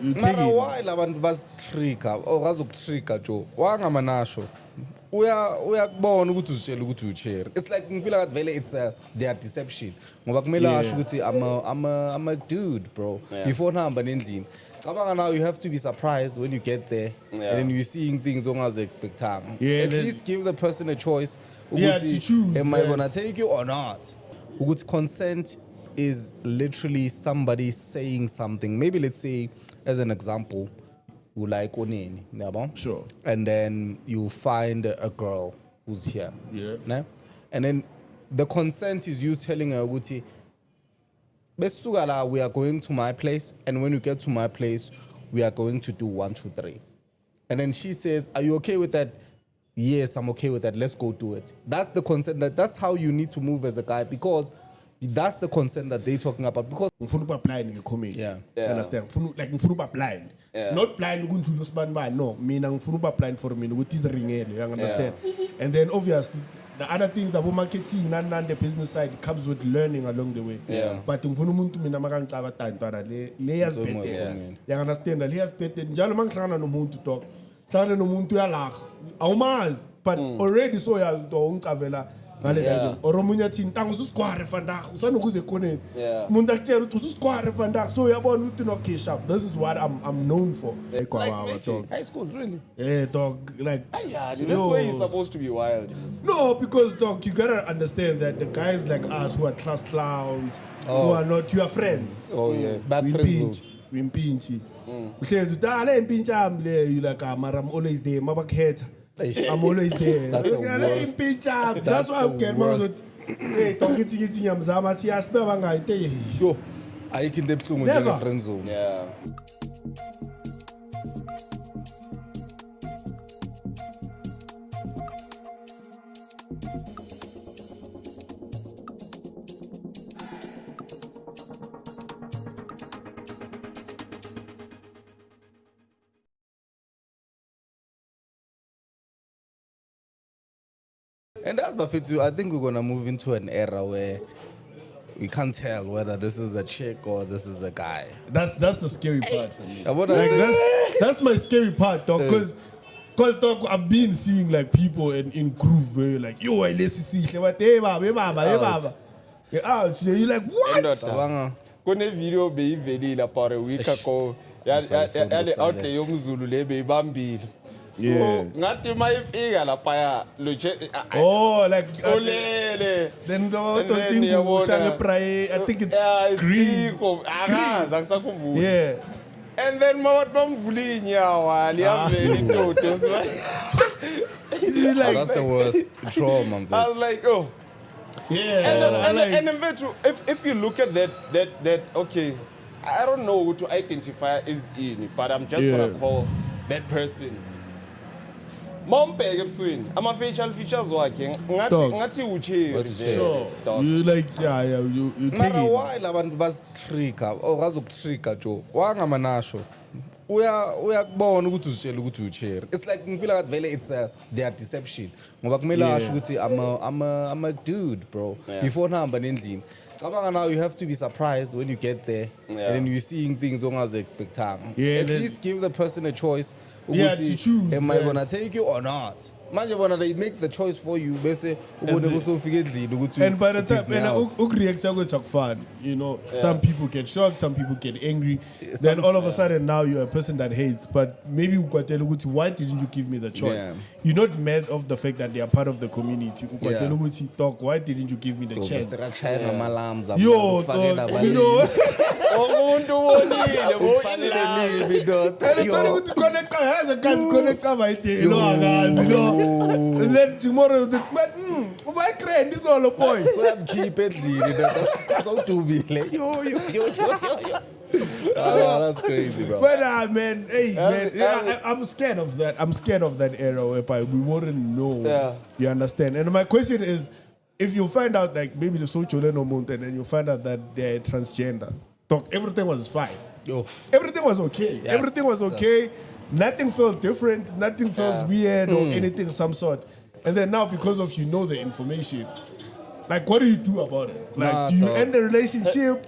Mara why labantu basitrigger or bazokutrigger Joe wangamanasho uyakubona ukuthi uzitshela ukuthi ucherry. It's like ngifeel like vele it's their deception ngoba kumele asho ukuthi I'm a dude bro before nihamba nendlini. Cabanga now you have to be surprised when you get there and then you're seeing things ongaze expectanga. At least give the person a choice to choose. Am I gonna take you or not? Ukuthi consent is literally somebody saying something. Maybe let's say as an example, you like oneni, sure, and then you find a girl who's here, and then the consent is you telling her, "Guti, besuka la, we are going to my place, and when you get to my place, we are going to do 1, 2, 3." And then she says, "Are you okay with that?" Yes, I'm okay with that. Let's go do it. That's the consent. That's how you need to move as a guy because that's the consent that they're talking about. Because blind you come in. Understand? Like blind. Not blind to lose band. No, meaning blind for me. What is ring? You understand? And then obviously the other things about marketing and the business side comes with learning along the way. But muntu mina makangicaba tantwana layers better. You understand? Layers better. Njalo mangihlangana nomuntu talk. Hlangana nomuntu uyalaga. Awumazi but already so yazi to ungicabela ngale nto. Oromunya thi ntango usikware vandag. Usanokuze khona. Umuntu akutshela ukuthi usikware vandag. So uyabona ukuthi no cash up. This is what I'm known for. Like high school really? Yeah, dog. Like that's why you're supposed to be wild. No, because dog, you gotta understand that the guys like us who are class clowns, who are not your friends. Oh yes, bad friends. Wimpinchy. Uhlezi utala impintsha amle you like mara I'm always there mabakhetha. I'm always there. That's why I get more. Hey, talking to Mzansi, I spell bangai. Yo, I can de plume in the friend zone. Yeah. And that's Bafetu. I think we're gonna move into an era where we can't tell whether this is a chick or this is a guy. That's the scary part for me. Like that's my scary part, dog. Because dog, I've been seeing like people in groove where you're like, yo, let's see, hey baba. You're out. You're like, what? Kone video be very la para week ago. Ya outlay yomzulu le be bambili. So ngathi mayifika lapha ya loje like olele then don't think ushale pray I think it's green yeah and then mawat bamvula inyawa liyavela into that's the worst trauma. I was like and then if you look at that okay I don't know who to identify as in but I'm just gonna call that person Mompege ebusweni ama facial features wakhe ngathi uche sure you like you take it. Why labantu basitrigger or bazokutrigger Joe wangamanasho uyakubona ukuthi uzitshela ukuthi ucherry. It's like ngifeel like vele it's their deception ngoba kumele asho ukuthi I'm a dude bro before nihamba nendlini. Cabanga now you have to be surprised when you get there and then you're seeing things ongaze expectanga. At least give the person a choice. To choose. Am I gonna take you or not? Manje bona they make the choice for you bese ubone kusofika endlini ukuthi and by the time react talk fun, you know, some people get shocked, some people get angry, then all of a sudden now you're a person that hates, but maybe why didn't you give me the choice? You're not mad of the fact that they are part of the community. Talk, why didn't you give me the chance? Yo, you know and then tomorrow, why crying? This all the boy. So I'm keep it leading. That's so to be like yo. That's crazy, bro. But man, I'm scared of that. I'm scared of that era whereby we wouldn't know. You understand? And my question is, if you find out like maybe the social moment and then you find out that they're transgender, everything was fine. Everything was okay. Yes, everything was okay. Yes. Nothing felt different. Nothing felt weird or anything of some sort. And then now, because of the information, like what do you do about it? Like, do you end the relationship?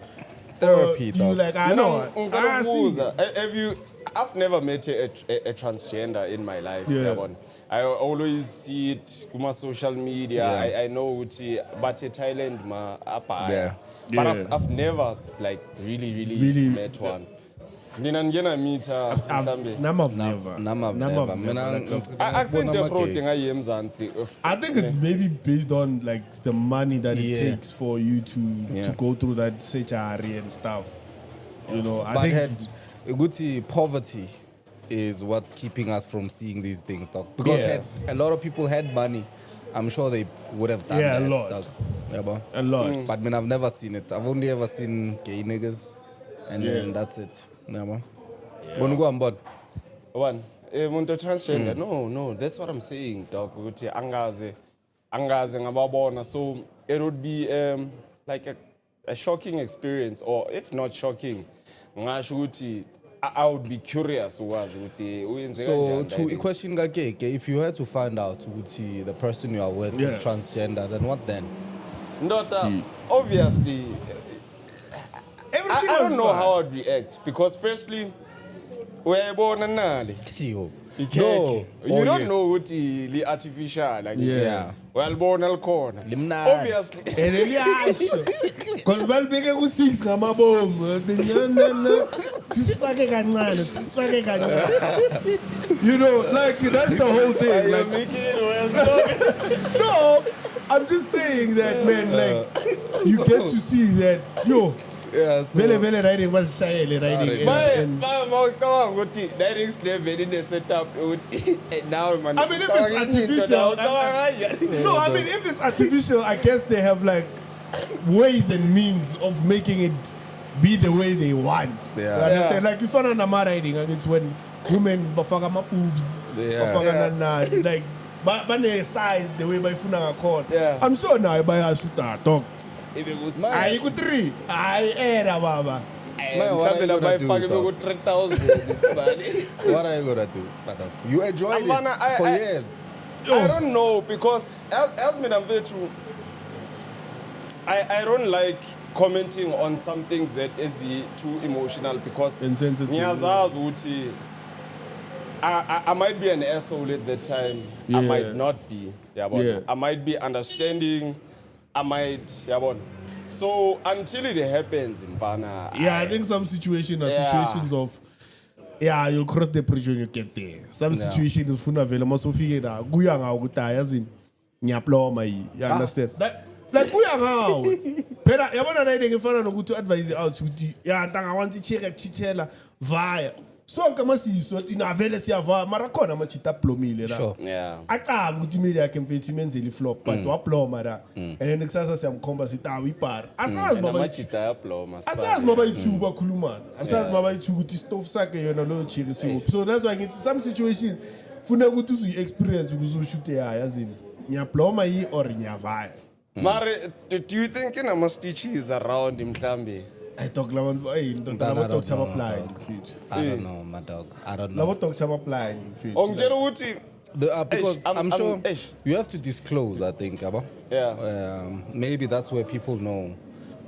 therapy, do you like, I know. Have you? I've never met a transgender in my life. Yeah. I always see it on social media. Yeah. I know it, but in Thailand, Yeah. But I've never like really met one. Nina ngena meet I think it's maybe based on like the money that it takes for you to go through that surgery and stuff. You know, I think poverty is what's keeping us from seeing these things, dog. Because had a lot of people had money, I'm sure they would have done that, a lot. dog. Yeah, a lot. But I've never seen it. I've only ever seen gay niggas, and then that's it. Yeah, man. Wanna go on board? One, transgender. No, that's what I'm saying, dog. Angaze ngababona. So it would be like a shocking experience, or if not shocking, I would be curious. So to a question, if you had to find out the person you are with is transgender, then what then? Obviously, I don't know how I'd react, because firstly, we're born and you don't know what the artificial well born al corner obviously because well big go six ngama bomb you know, like that's the whole thing, like no, I'm just saying that, man, like you get to see that Vele writing was shy writing. Now, I mean, if it's artificial, no, I mean, if it's artificial, I guess they have like ways and means of making it be the way they want. You understand? Like if I'm not writing, and it's when women bafanga ma boobs, bafanga like, but they size the way by funa call. I'm sure now I buy a suta talk. If it was I could three. I era baba. What are you gonna do? What are you gonna do? You enjoyed it for years. I don't know, because I don't like commenting on some things that is too emotional, because I might be an asshole at that time. I might not be. I might be understanding. I might, so until it happens, I think some situations are situations of, you'll cross the bridge when you get there. Some situations of funavela must figure that guyanga uguta as in nyaploma. You understand? Like guyanga. Pera yabona na idenge fana no to advise out to tanga want to check chitela via. So kama siso tina vele siava marakona machita plomile la. Sure. Aka ukuthi media campaign menzeli flop but waploma la. And then kusasa siyamkhomba sithi wipara. Asazi baba machita yaploma. Asazi baba ithu bakhuluma. Asazi baba ithu ukuthi stove sakhe yona lo chiri siwo. So that's why in some situation funa ukuthi uzu experience ukuzoshoot yazini. Nyaploma yi or nyavaya. Mare, do you think in stitch is around mhlambe? I talk about applying. I don't know, my dog. I don't know. Because I'm sure you have to disclose, I think, Abba. Maybe that's where people know.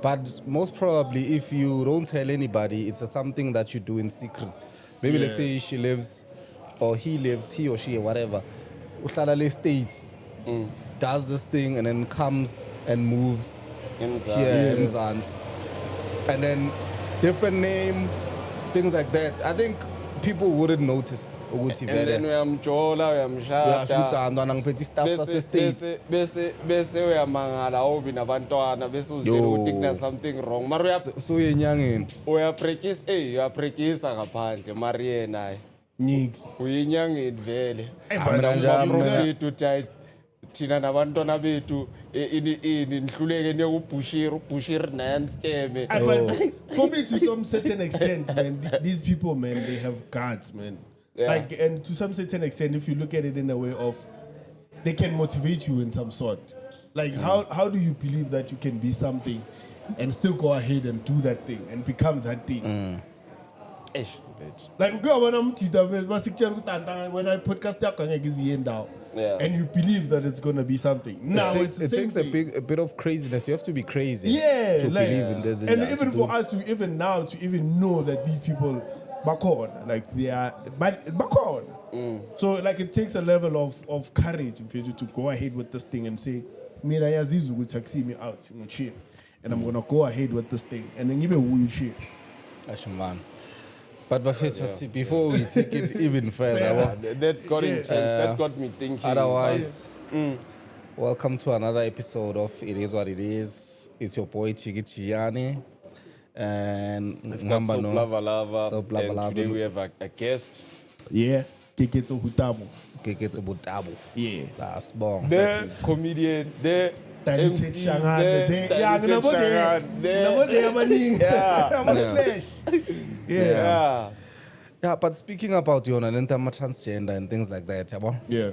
But most probably, if you don't tell anybody, it's something that you do in secret. Maybe let's say she lives, or he lives, he or she, or whatever. Ushalale states, does this thing, and then comes and moves here in Mzansi. And then different name, things like that. I think people wouldn't notice. And then we am jola, we am shata. Bese we am mangala obi na bantwana bese uzela something wrong. Maria so yenyangeni. We are prekis, you are prekisa ngaphandle Maria naye. Nix. We yenyangeni vele. Amanje to tight. Thina nabantwana bethu nihluleke niyokubushira nan scam. For me, to some certain extent, man, these people, man, they have guards, man. Like, and to some certain extent, if you look at it in a way of, they can motivate you in some sort. Like, how do you believe that you can be something and still go ahead and do that thing and become that thing? bitch. Like when I podcast and you believe that it's gonna be something. Now it takes a bit of craziness. You have to be crazy to believe in this. And even for us to even know that these people back on, like they are back on. So like it takes a level of courage for you to go ahead with this thing and say, Mira Yazizu will taxi me out in a chair. And I'm gonna go ahead with this thing. And then even who you share. Man. But before we take it even further, that got intense. That got me thinking. Otherwise, welcome to another episode of It Is What It Is. It's your boy Chiki Chiani. And So today we have a guest. Yeah, Keketso Hutamo. Keketso Hutamo. Yeah. That's bomb. The comedian, the MC, Yeah, but speaking about transgender and things like that, yeah.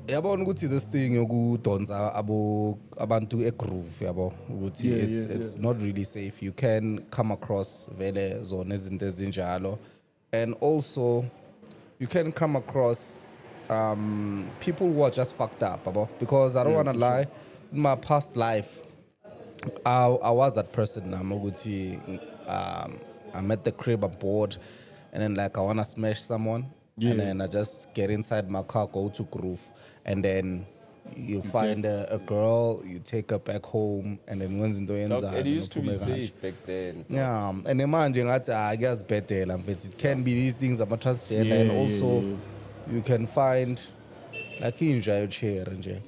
Yabona ukuthi this thing yokudonsa abantu egroove yabo ukuthi it's not really safe. You can come across vele zona izinto ezinjalo, and also you can come across people who are just fucked up because I don't want to lie. In my past life I was that person. I'm at the crib, I'm bored, and then like I want to smash someone. And then I just get inside my car, go to groove, and then you find a girl, you take her back home, and then once in the end, it used to be safe back then. Yeah, and imagine I guess better. It can be these things about transgender, and also you can find like in jail chair and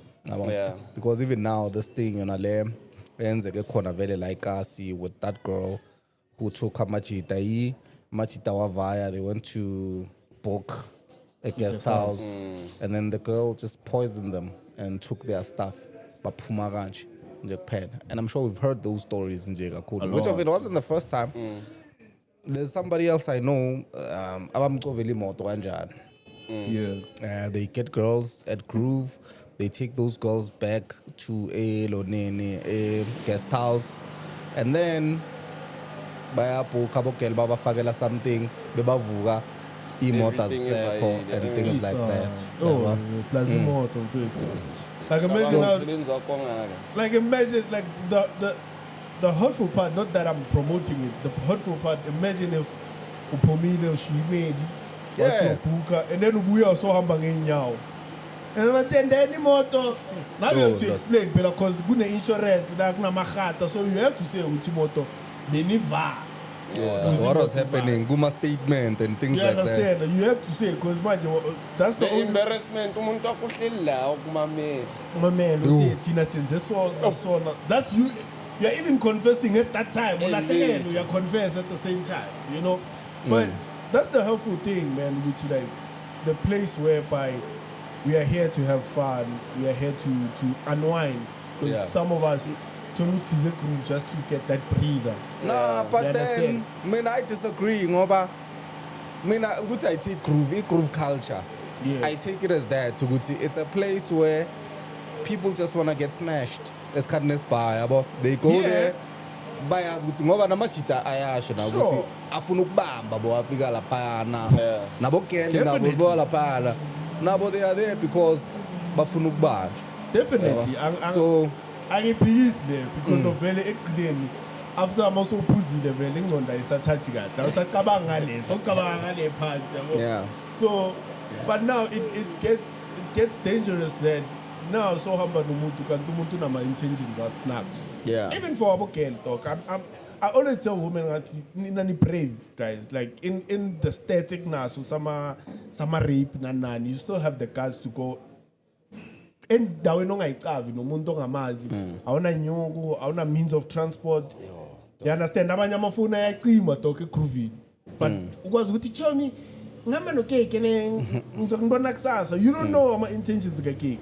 because even now this thing ends like us with that girl who took a machita wavaya. They went to book a guest house, and then the girl just poisoned them and took their stuff. In Japan, and I'm sure we've heard those stories in Jega, which of it wasn't the first time. There's somebody else I know. They get girls at Groove. They take those girls back to a guest house, and then baba something and things like that. Like imagine the hurtful part, not that I'm promoting it, the hurtful part, imagine if Upomile she made and then we are so humbling now. And then any motor now you have to explain because good insurance so you have to say Uchimoto Beniva. What was happening? Guma statement and things like that. You have to say because that's the only embarrassment. That's you. You're even confessing at that time. You are confess at the same time. You know, but that's the helpful thing, man. Which like the place whereby we are here to have fun. We are here to unwind. Because some of us. Just to get that breather. Nah, but then I disagree, ngoba I take groove culture. I take it as that. It's a place where people just wanna get smashed. As kindness by, they go there. By as ngoba namachita ayasho na ukuthi afuna ukubamba afika lapha nabo kende nabo lapha nabo they are there because bafuna ukubanja. Definitely. So I peace there because of vele ekudeni after I'm also pussy vele ingqondo ayisathathi kahle awusacabanga ngale socabanga ngale phansi so but now it gets dangerous that now so hamba nomuntu kanti umuntu nama intentions are snapped even for our girl talk I always tell women that nani brave guys like in the static now so some rape nani you still have the guts to go endaweni ongayicavi nomuntu ongamazi awuna nyuku awuna means of transport you understand abanye amafoni ayacima dok egroovini but ukwazi ukuthi chomi ngama no cake ngizokubona kusasa you don't know my intentions cake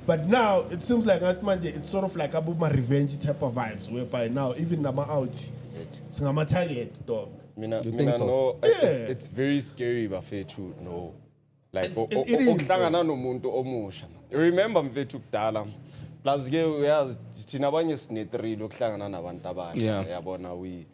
but now it seems like it's sort of like a revenge type of vibes whereby now even nama out singama target dog you think so? No, it's very scary bafethu no like ukuhlangana nomuntu omusha. Remember mfethu kudala plus ke uyazi thina abanye sinethrill ukuhlangana nabantu abasha yabona we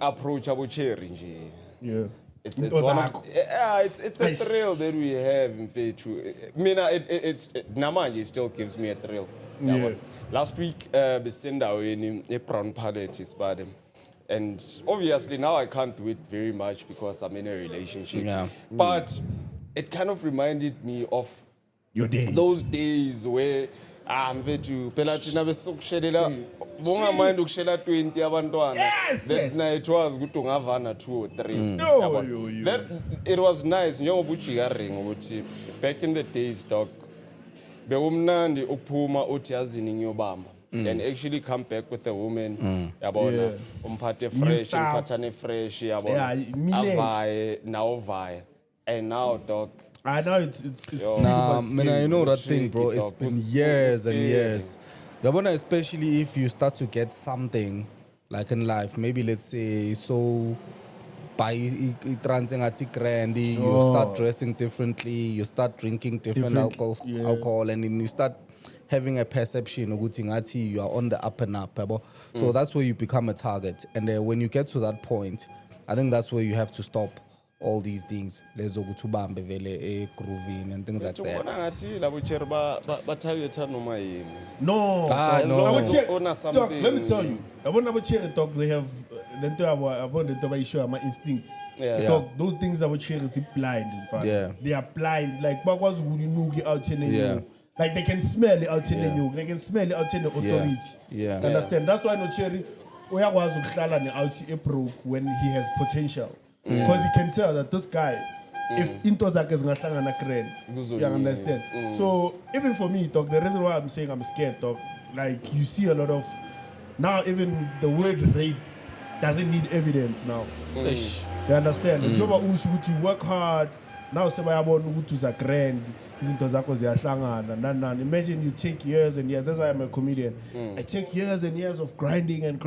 approach abo cherry nje Yeah. It's one of, it's a thrill that we have in Fetu. I mean, Namanje still gives me a thrill. Yeah. Last week, Besinda in a brown palette is bad. And obviously now I can't do it very much because I'm in a relationship. Yeah. But it kind of reminded me of Your days. those days where mfethu phela thina besokushelela bonga mind ukushela 20 abantwana. That night was ukuthi ungavana 2 or 3. That it was nice njengoba ujika ring ukuthi back in the days dog bekumnandi ukuphuma uthi yazini ngiyobamba and actually come back with a woman yabona umphathe fresh umphathane fresh yabona avaye now vaye and now dog I know it's nah, man, I know that thing, bro. It's been years and years. Gabona, especially if you start to get something like in life, maybe let's say so by transiting you start dressing differently, you start drinking different alcohol, and then you start having a perception of ngati you are on the up and up. So that's where you become a target. And when you get to that point, I think that's where you have to stop all these things. Let's go to Bambe Vele, grooving and things like that. No. Talk, let me tell you. I want to share talk. They have my instinct. Talk, those things I would share is blind. In fact, they are blind. Like what was out telling you? Like they can smell it out telling you. They can smell it out telling the authority. Understand? That's why no cherry. Where was Ukhlala out April when he has potential. Because you can tell that this guy, if into zake zingahlangana crane, you understand. So even for me, talk, the reason why I'm saying I'm scared, talk, like you see a lot of now even the word rape doesn't need evidence now. You understand? The job you work hard. Now sebayabona to za grand izinto zakho ziyahlangana. Imagine you take years and years, as I am a comedian, I take years and years of grinding.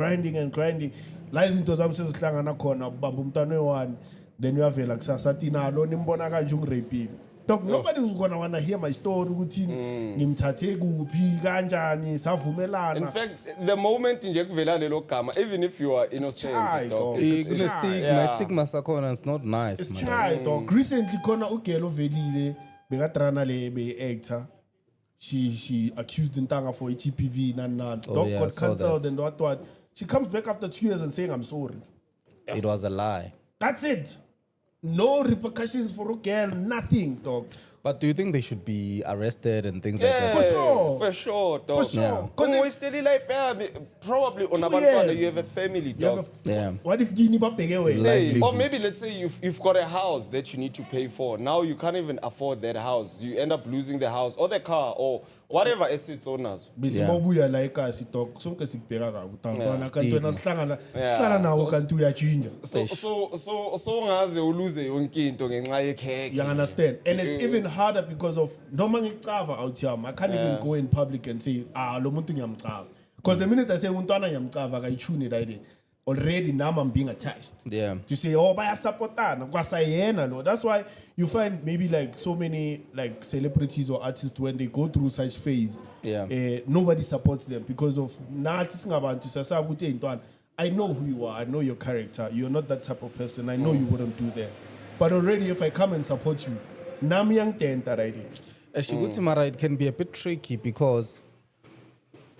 La izinto zami sezihlangana khona ubamba umntwana we1 then you have like sasatina lo nimbona kanje ungiraping. Dog, nobody is gonna wanna hear my story ukuthi ngimthathe kuphi kanjani savumelana. In fact, the moment nje kuvela lelo gama, even if you are innocent, dog, stigma sakhona is not nice. It's child, dog. Recently khona ugelo velile bekatrana le be actor. She accused Ntanga for HPV and dog got cancelled and what. She comes back after 2 years and saying, I'm sorry. It was a lie. That's it. No repercussions for a girl, nothing, dog. But do you think they should be arrested and things like that? For sure, dog. For sure. Because we still life, probably on a you have a family, dog. What if you need to pay away? Or maybe let's say you've got a house that you need to pay for. Now you can't even afford that house. You end up losing the house or the car or whatever assets owners. Bisimabuya like us talk sonke sikubheka ka utantwana kanti wena sihlala nawo kanti uyajinja. So ngaze uluze yonke into ngenxa yekheke. You understand? And it's even harder because of noma ngicava out here. I can't even go in public and say lo muntu ngiyamcava. Because the minute I say untwana ngiyamcava akayithuni right already now I'm being attached. To say bayasupportana kwasayena no. That's why you find maybe like so many like celebrities or artists when they go through such phase, nobody supports them because of nathi singabantu sasabe ukuthi intwana I know who you are, I know your character, you're not that type of person, I know you wouldn't do that. But already if I come and support you, nami yangitenta right. Mara, it can be a bit tricky because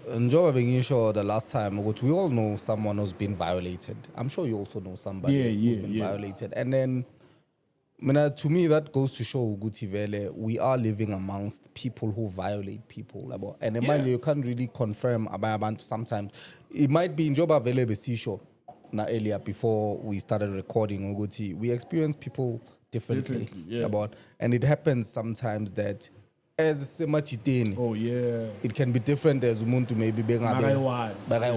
njoba bengisho the last time we all know someone who's been violated. I'm sure you also know somebody who's been violated. And then to me that goes to show ukuthi vele we are living amongst people who violate people. And imagine you can't really confirm abantu sometimes. It might be njoba vele besisho na earlier before we started recording ukuthi we experience people differently. And it happens sometimes that as it can be different as umuntu maybe bengabe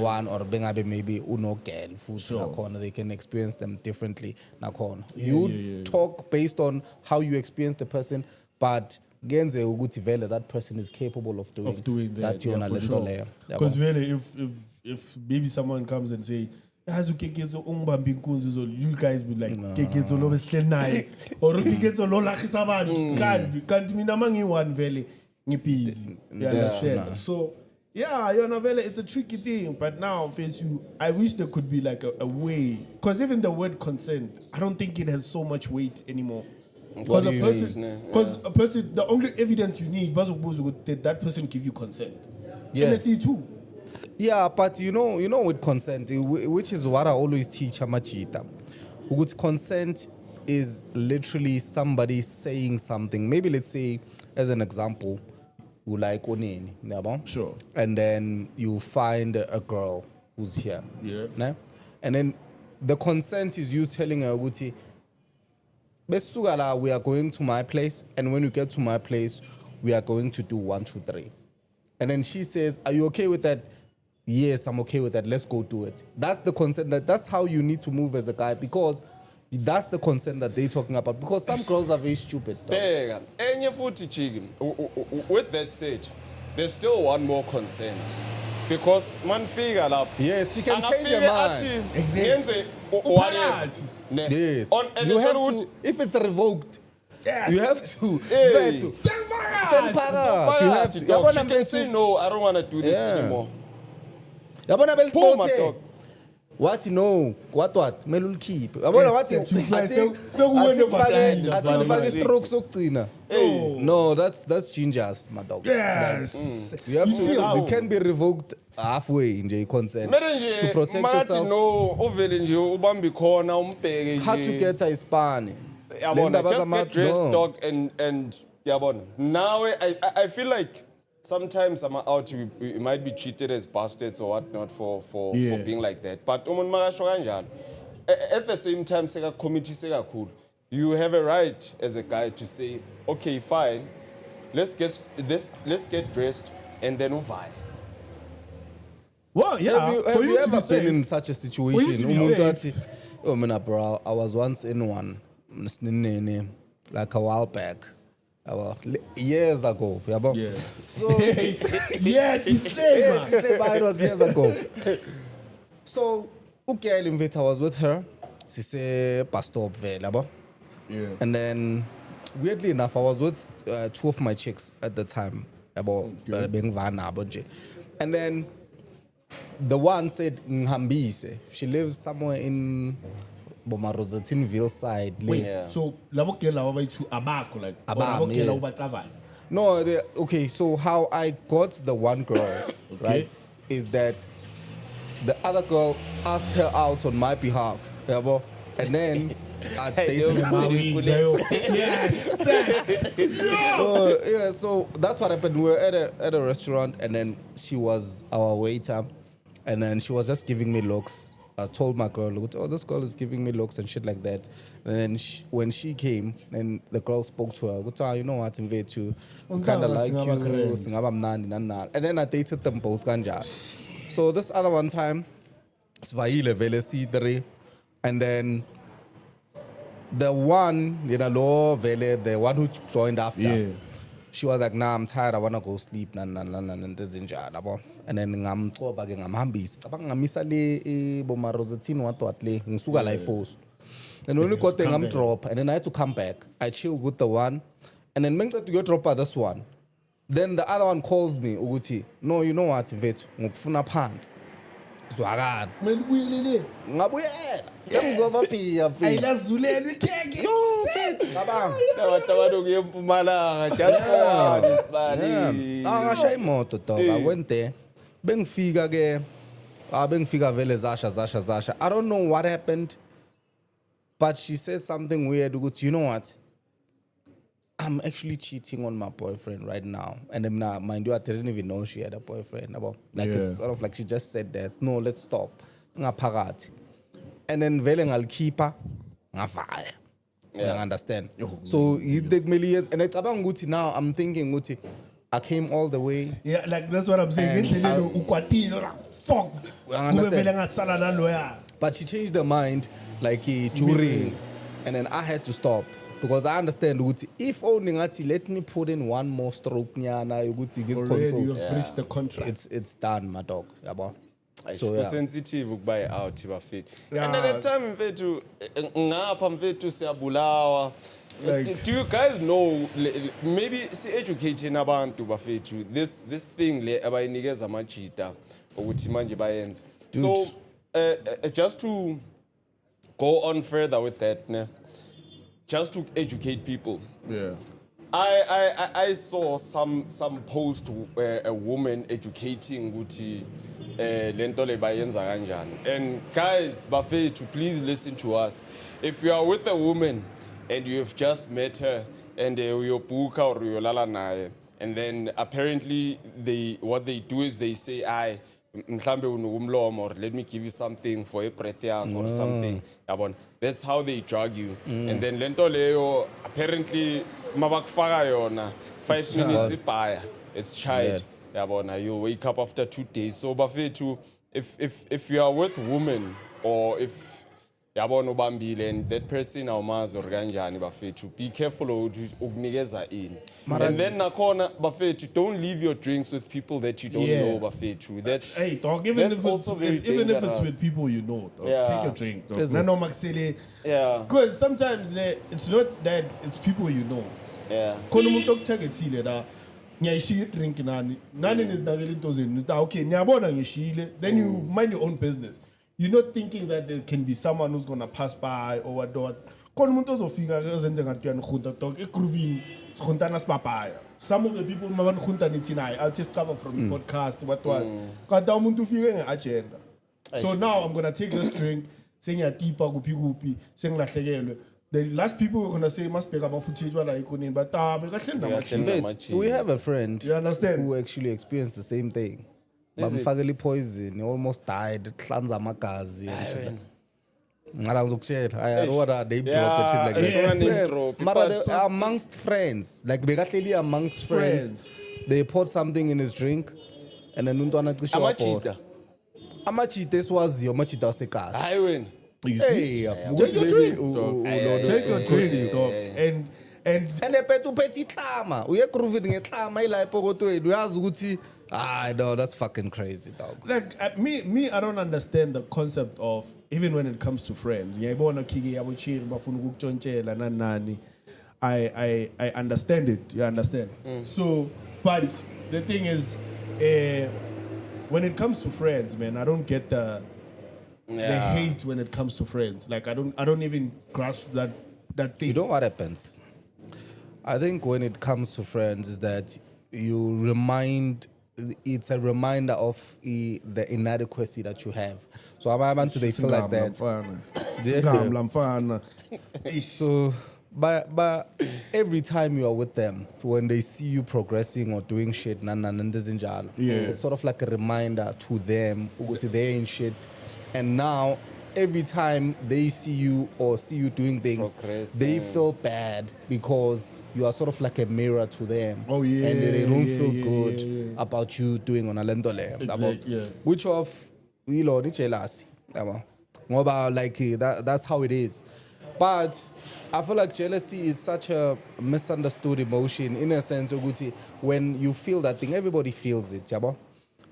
one or bengabe maybe uno girl futhi nakhona they can experience them differently nakhona. You talk based on how you experience the person, but genze ukuthi vele that person is capable of doing that yona lento leyo. Because vele if maybe someone comes and say you guys be like Keketso lo bestel naye or Keketso lo lakhisa abantu kanti mina mangiyi-one vele ngibhizi. You understand? So Yeah, your novella, it's a tricky thing, but now, I wish there could be like a way. Because even the word consent, I don't think it has so much weight anymore. Because a person, the only evidence you need, did that person give you consent? Yeah. MSC too. Yeah, but you know with consent, which is what I always teach Amachita. With consent is literally somebody saying something. Maybe let's say, as an example, you like Oneni, sure, and then you find a girl who's here, and then the consent is you telling her, Guti, Besugala, we are going to my place, and when you get to my place, we are going to do 1, 2, 3. And then she says, are you okay with that? Yes, I'm okay with that. Let's go do it. That's the consent. That's how you need to move as a guy, because that's the consent that they're talking about. Because some girls are very stupid. With that said, there's still one more consent. Because man figure up. Yes, you can change your mind. Exactly. Yes. You have to, if it's revoked, yes, you have to. Hey. Send Parat. You have to. She can say, no, I don't want to do this anymore. Pull my dog. What you know? What? Melul keep. No, that's gingers, my dog. Yes. You have to. It can be revoked halfway in your consent to protect yourself. How to get a Spani? Just get dressed, dog, and now I feel like sometimes I'm out. We might be treated as bastards or whatnot for being like that. But at the same time, you have a right as a guy to say, okay, fine, let's get dressed and then we'll vibe. Well, yeah. Have you ever been in such a situation? Oh, man, bro, I was once in one, like a while back. Years ago, yeah. So it was years ago. So okay, I was with her. She said pastor available. Yeah. And then weirdly enough, I was with 2 of my chicks at the time. And then the one said Ngambise. She lives somewhere in Bomarozatinville side. Wait, so labo ke labo ba itu abako like yeah. No, okay, so how I got the one girl, right, is that the other girl asked her out on my behalf, yeah, and then I dated her. Yes. Yeah, so that's what happened. We were at a restaurant, and then she was our waiter, and then she was just giving me looks. I told my girl, oh, this girl is giving me looks and shit like that. And then when she came, and the girl spoke to her, you know what, I'm to kind of like you. And then I dated them both. So this other one time, and then the one, the one who joined after, she was like, nah, I'm tired, I want to go sleep. And then I'm and when we got there, I'm drop, and then I had to come back. I chilled with the one, and then to go drop by this one. Then the other one calls me, Uguti, no, you know what, Vet, ngufuna pants. So I got Ngabuyela. I went there. Zasha. I don't know what happened, but she said something weird. You know what? I'm actually cheating on my boyfriend right now. And then, mind you, I didn't even know she had a boyfriend. It's sort of like she just said that. No, let's stop. And then, I'll keep her. You understand? So, he take me, and it's about Guti now. I'm thinking, Guti, I came all the way. Yeah, like that's what I'm saying. Fuck. But she changed her mind, like during, and then I had to stop. Because I understand, if only let me put in one more stroke, already you've breached the contract. It's done, my dog. So sensitive by out fit. And at the time mfethu ngapha mfethu siyabulawa Do you guys know? Maybe see educating abantu bafethu. This thing le abayinikeza amajita ukuthi manje bayenze. So just to go on further with that, ne? Just to educate people. Yeah. I saw some post where a woman educating ukuthi lento le bayenza kanjani. And guys, bafethu, please listen to us. If you are with a woman and you've just met her and uyobuka or uyolala naye, and then apparently what they do is they say mhlambe unokumlomo, or let me give you something for a breath or something. That's how they drug you. And then lento leyo apparently mabakufaka yona 5 minutes ibhaya, it's child. You wake up after 2 days. So bafethu, if you are with women, or if yabona ubambile and that person awumazi or kanjani bafethu, be careful ukunikeza ini. And then nakhona bafethu, don't leave your drinks with people that you don't know bafethu. That's hey dog, even if it's with people you know, dog, take your drink, dog. Because sometimes it's not that it's people you know. Khona umuntu okuthekethile la ngiyayishiya drink nani nizinakela into zenu, okay ngiyabona ngishile, then you mind your own business. You're not thinking that there can be someone who's gonna pass by or what. Khona umuntu ozofika azenze ngathi uyanihunta dog egroovini sikhuntana sibabhaya. Some of the people mabanihunta nithi nayi I'll just cover from the podcast what kanti umuntu ufike ngeagenda. So now I'm gonna take this drink sengiyatipa kuphi sengilahlekelwe. The last people we're gonna say must be about footage like but we have a friend, you understand, who actually experienced the same thing. Bamfakele poison, he almost died, hlanza amagazi and shit. Mara ngizokutshela, I don't wanna name drop and shit like that. Mara they're amongst friends, like bekahleli amongst friends. They poured something in his drink and then untwana cishe waphola. Amachita esiwaziyo, amachita wasekhaya. Hayi wena. Hey, take your drink, dog. And ephethe uphethe ihlama uyegroovini ngehlama ila epokotweni uyazi ukuthi no, that's fucking crazy, dog. Like me I don't understand the concept of, even when it comes to friends, ngiyayibona kiki yabo chill bafuna ukukutshontshela nani. I understand it, you understand. So but the thing is when it comes to friends, man, I don't get the hate when it comes to friends. Like I don't even grasp that thing. You know what happens? I think when it comes to friends is that it's a reminder of the inadequacy that you have. So abantu they feel like that. So but every time you are with them, when they see you progressing or doing shit, it's sort of like a reminder to them they're in shit. And now, every time they see you or see you doing things, they feel bad because you are sort of like a mirror to them. Oh, yeah. And they don't feel good about you doing on a lendole. Which of, ni jealousy. Like, that's how it is. But I feel like jealousy is such a misunderstood emotion in a sense, when you feel that thing, everybody feels it.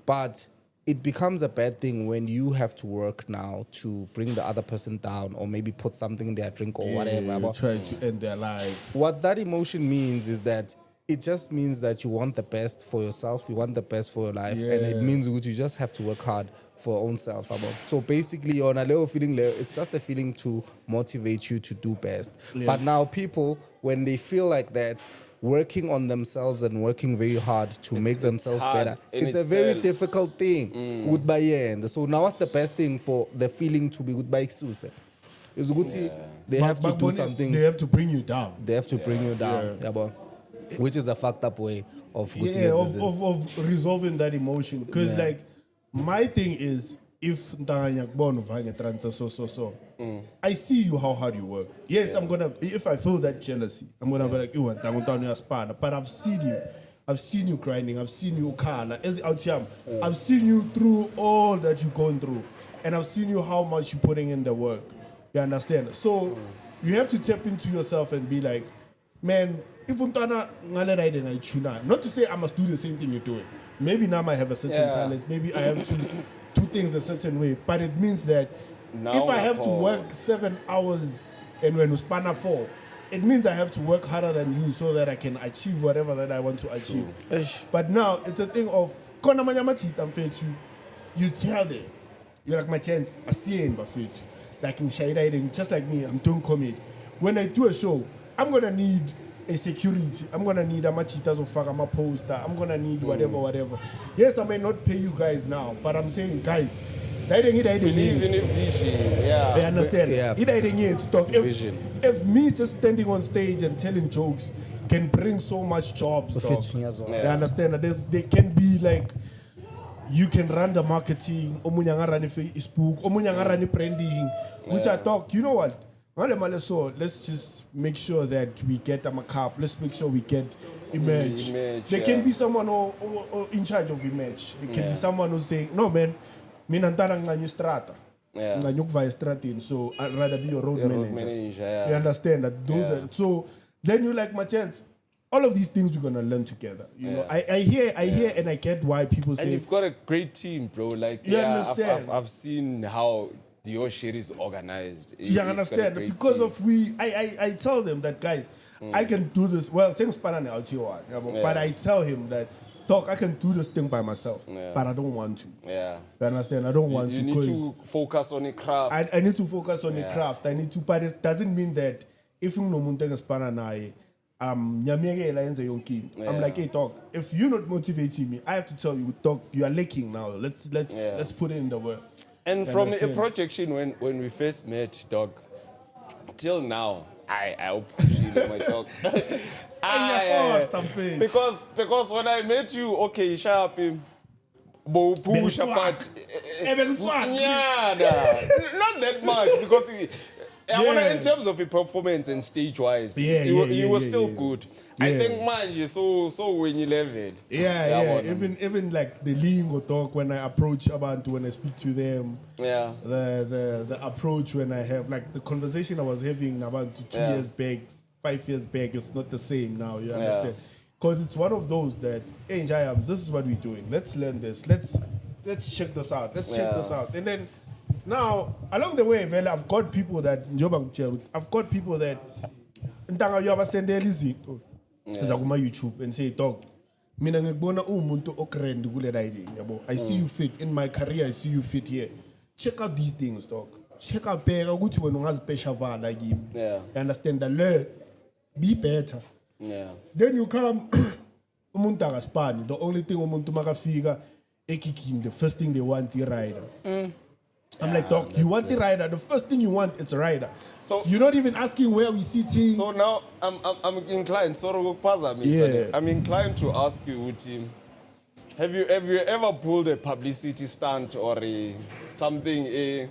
But it becomes a bad thing when you have to work now to bring the other person down or maybe put something in their drink or whatever. Trying to end their life. What that emotion means is that it just means that you want the best for yourself, you want the best for your life, and it means you just have to work hard for your own self. So basically, on a level feeling, it's just a feeling to motivate you to do best. But now people, when they feel like that, working on themselves and working very hard to make themselves better. It's a very difficult thing. So now what's the best thing for the feeling to be goodbye? Is they have to do something. They have to bring you down. They have to bring you down. Which is a fucked up way of of resolving that emotion. Because like my thing is, if I see you how hard you work. Yes, I'm gonna, if I feel that jealousy, I'm gonna be like, but I've seen you grinding, I've seen you I've seen you through all that you've gone through, and I've seen you how much you're putting in the work. You understand? So you have to tap into yourself and be like, man, if not to say I must do the same thing you're doing. Maybe now I have a certain talent, maybe I have to do things a certain way, but it means that now if I have to work 7 hours and when we span 4, it means I have to work harder than you so that I can achieve whatever that I want to achieve. But now it's a thing of you tell them, you're like my chance, I see it, like in Shaida, just like me, I'm doing comedy. When I do a show, I'm gonna need a security. I'm gonna need a machitas of fuck, I'm a poster. I'm gonna need whatever. Yes, I may not pay you guys now, but I'm saying, guys, believe in a vision. Yeah, I understand. Yeah. To talk. If me just standing on stage and telling jokes can bring so much jobs, dog. I understand that there can be like, you can run the marketing, omunyanga run Facebook, omunyanga run branding, which I talk. You know what? So let's just make sure that we get a makeup. Let's make sure we get image. There can be someone or in charge of image. There can be someone who's saying, no man, minantara nganyu strata. Nganyuk via stratin, so I'd rather be your road manager. You understand that those are, so then you like my chance. All of these things we're gonna learn together. You know, I hear and I get why people say. And you've got a great team, bro. Like you understand. I've seen how your shit is organized. You understand because team. I tell them that guys, I can do this. Well, things but I tell him that. Talk, I can do this thing by myself, but I don't want to. Yeah. You understand? I don't want to. You need to focus on the craft. I need to focus on the craft. I need to, but it doesn't mean that if you know Montana Spanana, I'm like, hey, talk. If you're not motivating me, I have to tell you, talk. You are lacking now. Let's put it in the work. And from a projection when we first met, dog, till now, I'll push you my dog. Because when I met you, okay, sharp him. Push apart. Yeah, not that much because in terms of a performance and stage wise, he was still good. I think man, you so when you level. Even like the lingo talk when I approach abantu, when I speak to them. Yeah. The approach when I have like the conversation I was having about 2 years back, 5 years back, it's not the same now. You understand? Because it's one of those that, hey, Jayam, this is what we're doing. Let's learn this. Let's check this out. Let's check this out. And then now along the way, well, I've got people that you ever send YouTube and say, dog, I see you fit in my career, I see you fit here. Check out these things, dog. Check out better. Go to when has special like him. You understand that learn, be better. Then you come the only thing the first thing they want the rider. I'm like, dog, you want the rider. The first thing you want is a rider. So you're not even asking where we sitting. So now I'm inclined. I'm inclined to ask you, Uti, have you ever pulled a publicity stunt or something?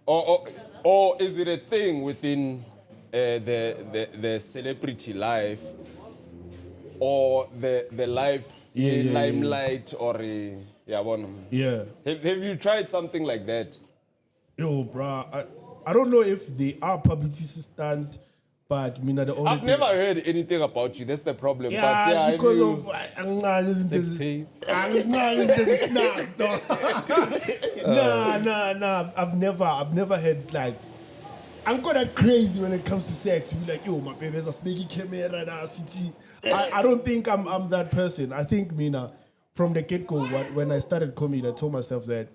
Or is it a thing within the celebrity life or the life limelight or Have you tried something like that? Yo, bro, I don't know if they are publicity stunt, but the only I've never heard anything about you. That's the problem. Yeah, but because of sex tape. Nah. I've never had like. I'm kind of crazy when it comes to sex. You be like, yo, my baby's a speaking camera in our city. I don't think I'm that person. I think from the get-go, when I started comedy, I told myself that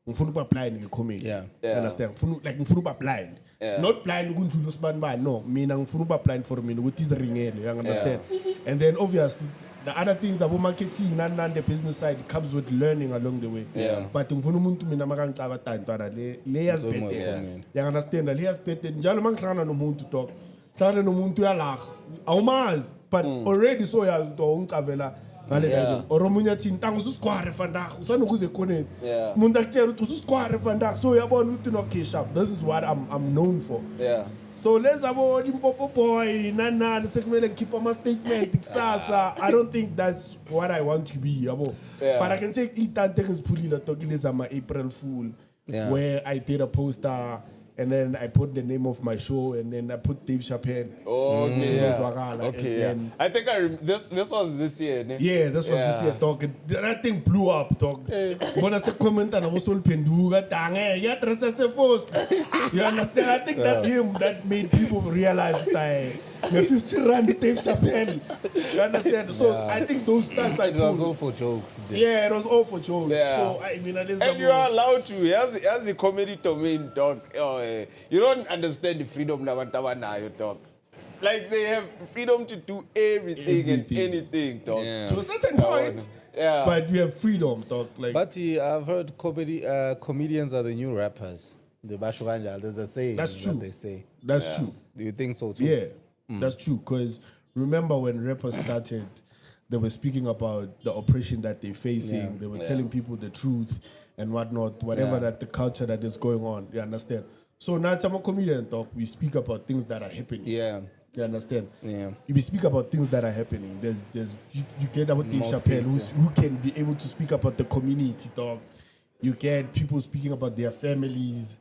I'm blind in comedy. You understand? Like blind. Not blind going to lose band. No, I'm blind for me. What is ring? You understand? And then obviously the other things about marketing and the business side comes with learning along the way. But layers better. You understand? Layers better. Njalo man klana no muntu talk. Klana no muntu ya lag. Aumaz. But already so ya to unkavela. Oromunya tintangu suskware vandag. Usano kuze kone. Mundakchero to suskware vandag. So yabona uthi no cash up. This is what I'm known for. So let's about Limpopo boy, let's keep on my statement. I don't think that's what I want to be. But I can say Ethan things putting the talking is my April Fool, where I did a poster and then I put the name of my show and then I put Dave Chappelle. Okay. I think this was this year. Yeah, this was this year. Talking that thing blew up. Talk. When I said comment and I was all penduga tange. Yeah, first. You understand? I think that's him that made people realize that 50 rand Dave Chappelle. You understand? So I think those stats are It was cool. all for jokes. Yeah, it was all for jokes. Yeah. So I mean, And you are allowed to, as a comedy domain, dog. You don't understand the freedom that dog. Like they have freedom to do everything and anything, dog. Yeah. to a certain point. Yeah. But we have freedom, dog. Like, But I've heard comedians are the new rappers. The Bashuganja, there's a saying That's true. that they say. that's true. Do you think so too? Yeah, that's true. Because remember when rappers started, they were speaking about the oppression that they're facing. Yeah. They were telling people the truth and whatnot, whatever that the culture that is going on. You understand? So now, I'm a comedian, talk. We speak about things that are happening. Yeah. You understand? Yeah. We speak about things that are happening. There's you get about Dave Chappelle, Mouthpiece, who can be able to speak about the community, dog. You get people speaking about their families.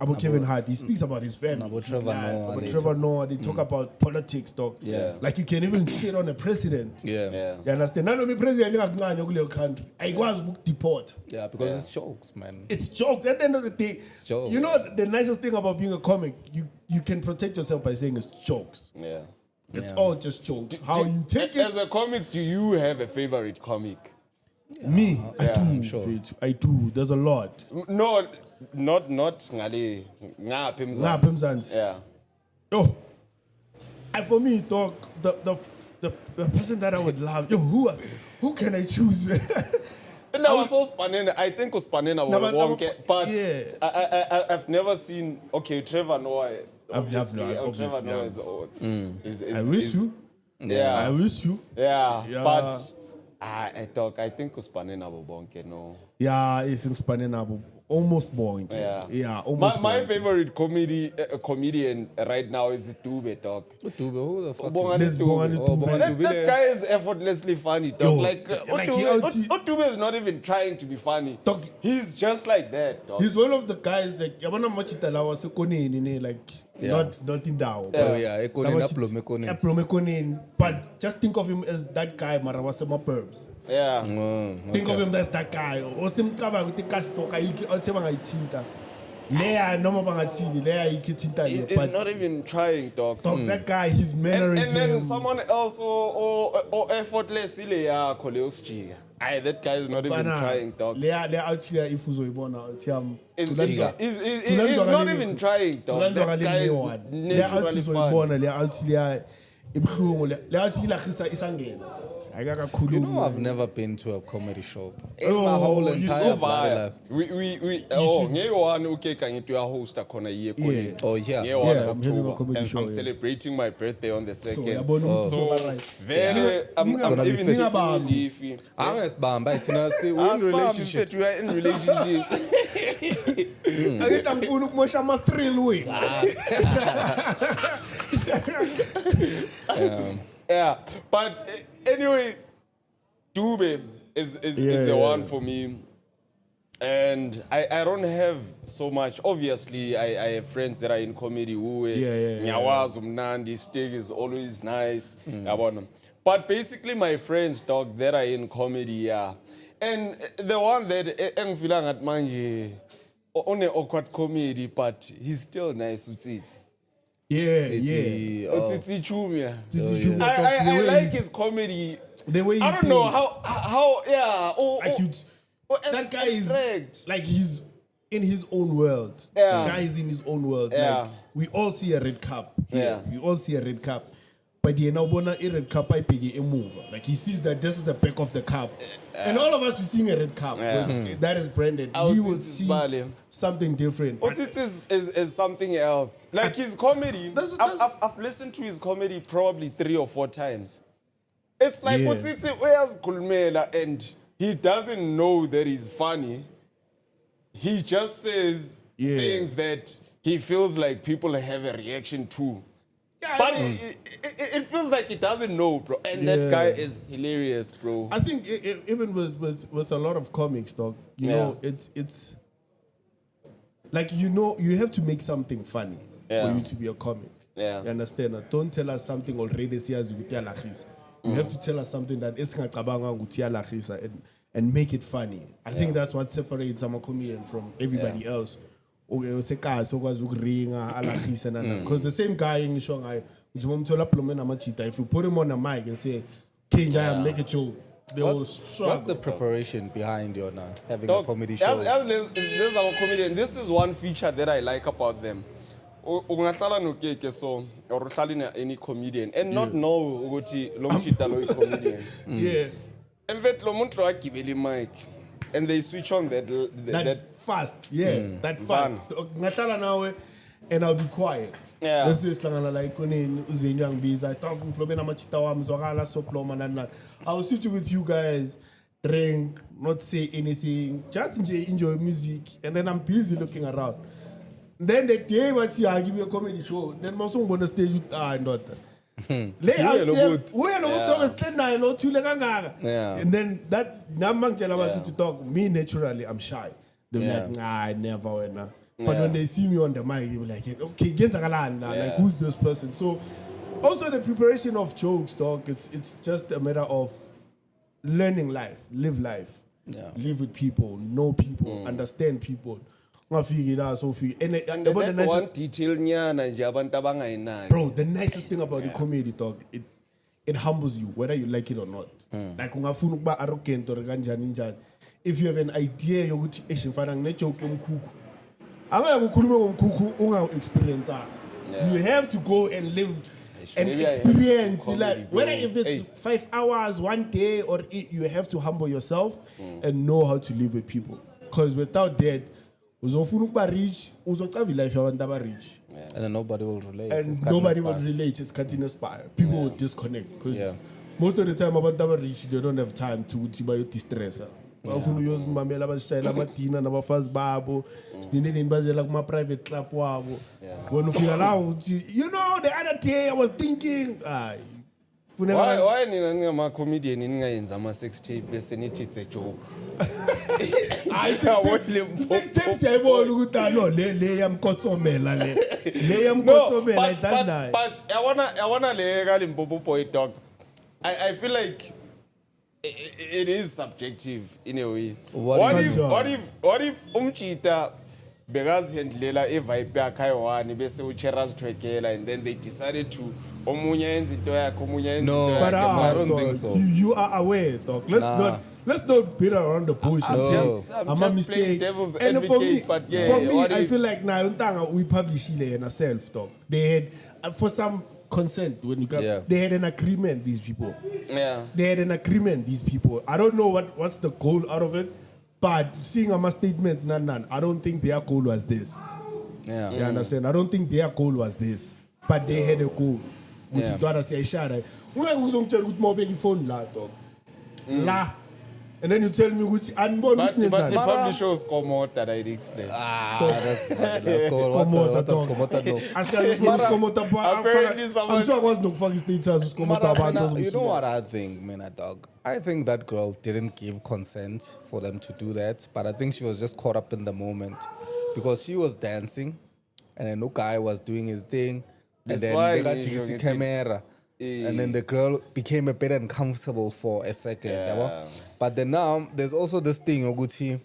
About Kevin Hart, he speaks about his family. About his Trevor life. Noah, About they Trevor Noah. They talk about politics, dog. Yeah. Like you can even shit on a president. Yeah. You understand? None of the president in your country. I was book deport. Yeah, because it's jokes, man. It's jokes. At the end of the day, jokes. you know the nicest thing about being a comic, you can protect yourself by saying it's jokes. Yeah. It's all just jokes. How you take it? As a comic, do you have a favorite comic? Me, I do. I'm sure. I do. There's a lot. No, not ngale ngaphi Ngaphi Mzansi? Yeah. Yo, and for me, dog, the person that I would love, yo, who can I choose? And I was so spanning. I think Uspanena No, will but- wonk, but yeah. I've never seen. Okay, Trevor Noah. Obviously, Trevor Noah yeah. is I wish you. Yeah. I wish you. Yeah, Yeah. but I think Uspanena will wonk. No. Yeah, it's inspiring. Almost boring. Yeah. Yeah, almost My boring. favorite comedian right now is Dube, dog. Who the fuck Bongani There's Dube. Bongani Oh, Dube. Bongani That Dube. guy is effortlessly funny, dog. Yo, like Dube is not even trying to be funny. Dog. He's just like that, dog. He's one of the guys that yabona machitala was koneni like Yeah. not in Dao. Oh yeah, Ekonin, Aplome, Ekonin. Aplome koneni. But just think of him as that guy mara wasema burbs. Yeah. Think of him as that guy. Osimcaba ukuthi kastoka yiki othe bangayithinta. Leya noma bangathini leya yikithinta He's le but not even trying, dog. dog, that guy his And mannerism. then someone else or effortless ile yakho leyo sijika. That guy is not even trying, dog. Leya out here if uzoyibona uthi He's Tulanzwa not kaleli- even trying, dog. That guy is naturally funny. le out le ibhlungu le out ilagisa isangena. You know, I've never been to a comedy show in Oh, my whole you entire So bloody via. life. We ngeyone ukeka ngithi uyahost khona yiye khona. Oh yeah. Yeah, I'm having a comedy And show, I'm yeah. celebrating my birthday on the So 2nd. yabona So right. very, I'm Ninga- even ninga just bami. leafy. Angesibamba thina si we're in relationships. We are in relationships. Angithi angifuni ukumosha ama thrill we. Yeah, but anyway, Dube is the one for me. And I don't have so much. Obviously, I have friends that are in comedy who Nyawazi Umnandi, Stig is always nice. Yabona. But basically, my friends, dog, that are in comedy, yeah. And the one that engifila ngathi manje on an awkward comedy, but he's still nice. Utsitsi. Yeah. Utsitsi Chumia. Chumia. I like his comedy. The way he I don't know plays. how yeah. Like that guy is like he's in his own world. Yeah. The guy is in his own world. Yeah. Like we all see a red cup. Here. Yeah. We all see a red cup. But the now bona a red cup I pay a move. Like he sees that this is the back of the cup. And all of us we seeing a red cup. Yeah. That is branded. I'll He see will this see Bali. something different. Utsitsi is something else. Like his comedy, I've listened to his comedy probably 3 or 4 times. It's like Yeah. Utsitsi wears Kulmela and he doesn't know that he's funny. He just says things that he feels like people have a reaction to. Yeah, But it feels like he doesn't know, bro. And that guy is hilarious, bro. I think even with a lot of comics, dog, you know, it's like, you know, you have to make something funny for you to be a comic. Yeah. You understand? Don't tell us something already says you have to tell us something that is and make it funny. I think that's what separates a comedian from everybody else. Because the same guy in Shanghai, If you put him on a mic and say, Kinja, make a show, they will struggle. What's the preparation behind your having a comedy show? This is our comedian. This is one feature that I like about them. Ungahlala no Keketso or uhlala any comedian and not know ukuthi lo mchita lo comedian. Yeah. And vet lo muntu agibele mic and they switch on that fast. Yeah, that fast. Ngahlala nawe and I'll be quiet. Yeah. Let's just like when Uzenyang Bees, I talk problema machita wam zogala soploma and I'll sit with you guys, drink, not say anything, just enjoy music, and then I'm busy looking around. Then the day what I give you a comedy show, then my song on the stage with and daughter. And then that namang to talk. Me naturally, I'm shy. They're like, nah, I never went. But when they see me on the mic, you'll be like, okay, like who's this person? So also the preparation of jokes, dog. It's just a matter of learning life, live life, live with people, know people, understand people. And the one detail bro, the nicest thing about the comedy talk, it humbles you, whether you like it or not. Like arrogant or if you have an idea, you're going to experience. You have to go and live and experience, like whether if it's 5 hours, 1 day, or you have to humble yourself and know how to live with people. Because without that, rich, and then nobody will relate. And nobody will relate. It's cutting a spire. People will disconnect. Because most of the time, about rich, they don't have time to distress. Often use mamela bashayela amatina nabafaz babo sidinele imbazela kuma private club wabo when you feel around you know the other day I was thinking why nina comedian ningayenza ama sex tape bese nithi it's a joke sex tape siyayibona ukuthi no le yamkotsomela le yamkotsomela idlala but I wanna le ka Limpopo boy dog. I feel like it is subjective in a way. What if umchita bekazhandlela vibe yakhe ayi-1 bese ucheras twekela and then they decided to omunye yenza into yakhe omunye yenza into yakhe. But I don't think so. You are aware, dog. Let's not beat around the bush. I'm just playing devil's advocate, for me, I feel like we publish it ourselves, dog. They had for some consent when you got they had an agreement, these people. They had an agreement, these people. I don't know what's the goal out of it, but seeing my statements, none. I don't think their goal was this. You understand? I don't think their goal was this, but they had a goal. Which is what I say, shara. Phone la. And then you tell me which unborn witness. But the publishers come out that I explain. That's apparently someone. I'm sure I was no fucking status. You know what I think, man, dog? I think that girl didn't give consent for them to do that, but I think she was just caught up in the moment because she was dancing, and then no guy was doing his thing, and then they got the camera. And then the girl became a bit uncomfortable for a second. But then now, there's also this thing, Oguti,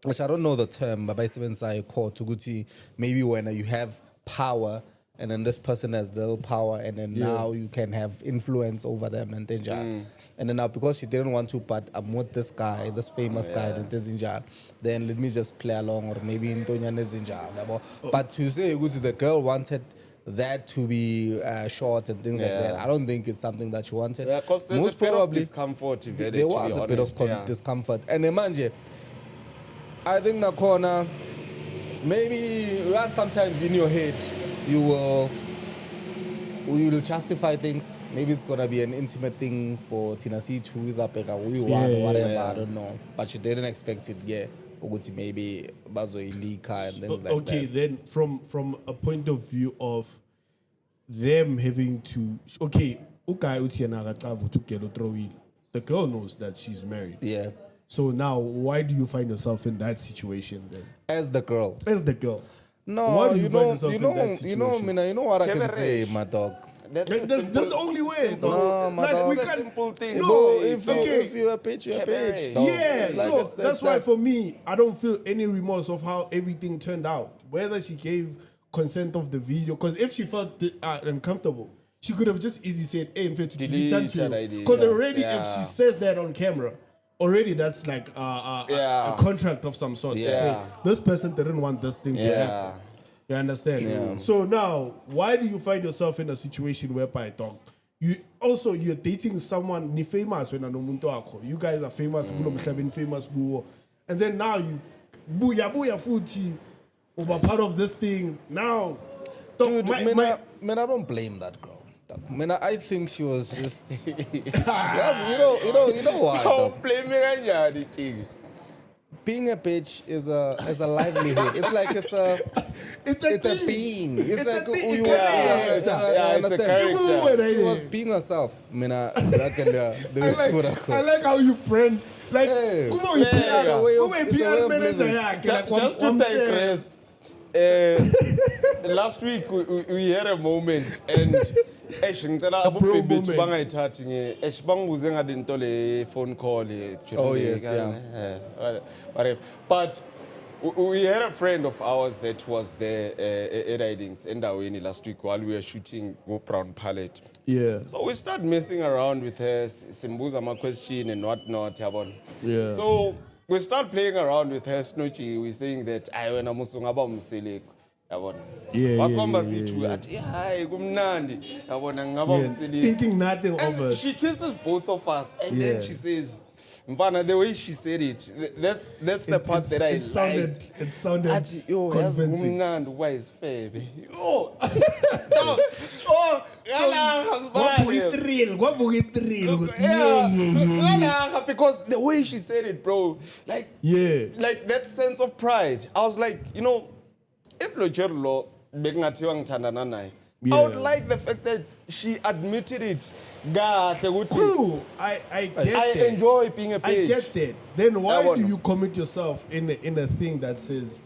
which I don't know the term, but by seven side called Oguti, maybe when you have power, and then this person has little power, and then now you can have influence over them, and then and then now because she didn't want to, but I'm with this guy, this famous guy, and this then let me just play along, or maybe in Tonya Nezinja. But to say, Oguti, the girl wanted that to be short and things like that. I don't think it's something that you wanted. Yeah, because there's most a bit probably of discomfort. There was a bit of discomfort. And imagine, I think Nakona, maybe sometimes in your head, you will justify things. Maybe it's going to be an intimate thing for Tina C to use up whatever, I don't know. But you didn't expect it, maybe bazo ilika and things like that. Okay, then from a point of view of them having to the girl knows that she's married. Yeah. So now why do you find yourself in that situation then? As the girl. No, you know what I can say, my dog. That's the only way. No, like, that's a simple thing. No, if you're a bitch, you're a bitch. Yeah, so that's why for me, I don't feel any remorse of how everything turned out. Whether she gave consent of the video. Because if she felt uncomfortable, she could have just easily said, hey, in fact, delete it. Because already if she says that on camera, already that's like a contract of some sort. To say, this person didn't want this thing to happen. You understand? Yeah. So now, why do you find yourself in a situation whereby you're dating someone ni famous when you guys are famous, famous, and then now you booyah futhi over part of this thing. Now, dude, I don't blame that girl. I think she was just yes, you know why? Don't blame me. Being a bitch is a livelihood. It's like it's a being. It's like it's a character. She was being herself. I like how you brand like just to digress. Last week we had a moment and phone call. Oh yes, yeah. Whatever. But we had a friend of ours that was there at Ridings in Daweni last week while we were shooting Go Brown Palette. Yeah. So we started messing around with her, Simbuza my question and whatnot. Yeah. So we start playing around with her, Snoochie. We're saying that I when I'm Musungaba thinking nothing of it. She kisses both of us and then she says, Mvana, the way she said it, that's the part that I liked. It sounded convincing. Why is fair? Because the way she said it, bro, like that sense of pride. I was like, if Lojerlo I would like the fact that she admitted it. Cool. I enjoy being a bitch. I get that. Then why do you commit yourself in a thing that says,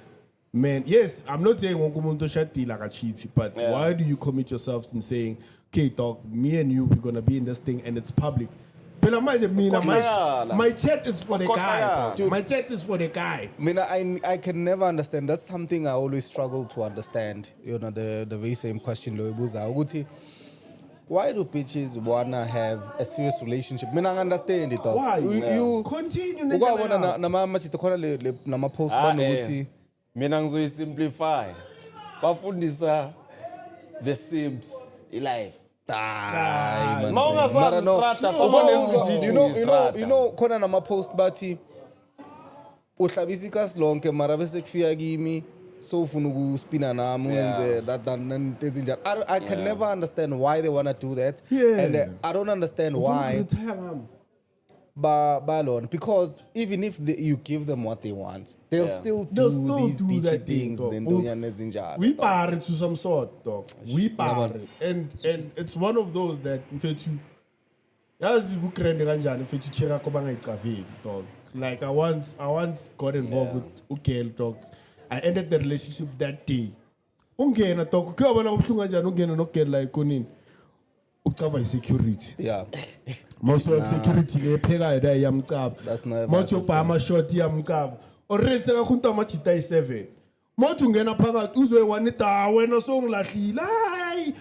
man, yes, I'm not saying like a cheat, but why do you commit yourself in saying, okay, dog, me and you, we're gonna be in this thing and it's public? But my chat is for the guy. Dude, my chat is for the guy. I can never understand. That's something I always struggle to understand. The very same question. Why do bitches wanna have a serious relationship? I understand it. Why? You continue. Mina simplify. Bafundisa the Sims life. You know, kona nama post bati uhlabisika slonke mara bese kufika kimi so ufuna ukuspina nami wenze that I can never understand why they want to do that, and I don't understand why. Because even if you give them what they want, they'll still do these bitchy things. We power to some sort, dog. We power, and it's one of those that if you like I once got involved with Ukel, dog. I ended the relationship that day. Cover security. Yeah. Most of security pega da yamkab. That's not Moto pa ma short yamkab. Already seka kunta machita 7. Moto ngena phakathi uzwe wanita wena songlahlila. Hayi.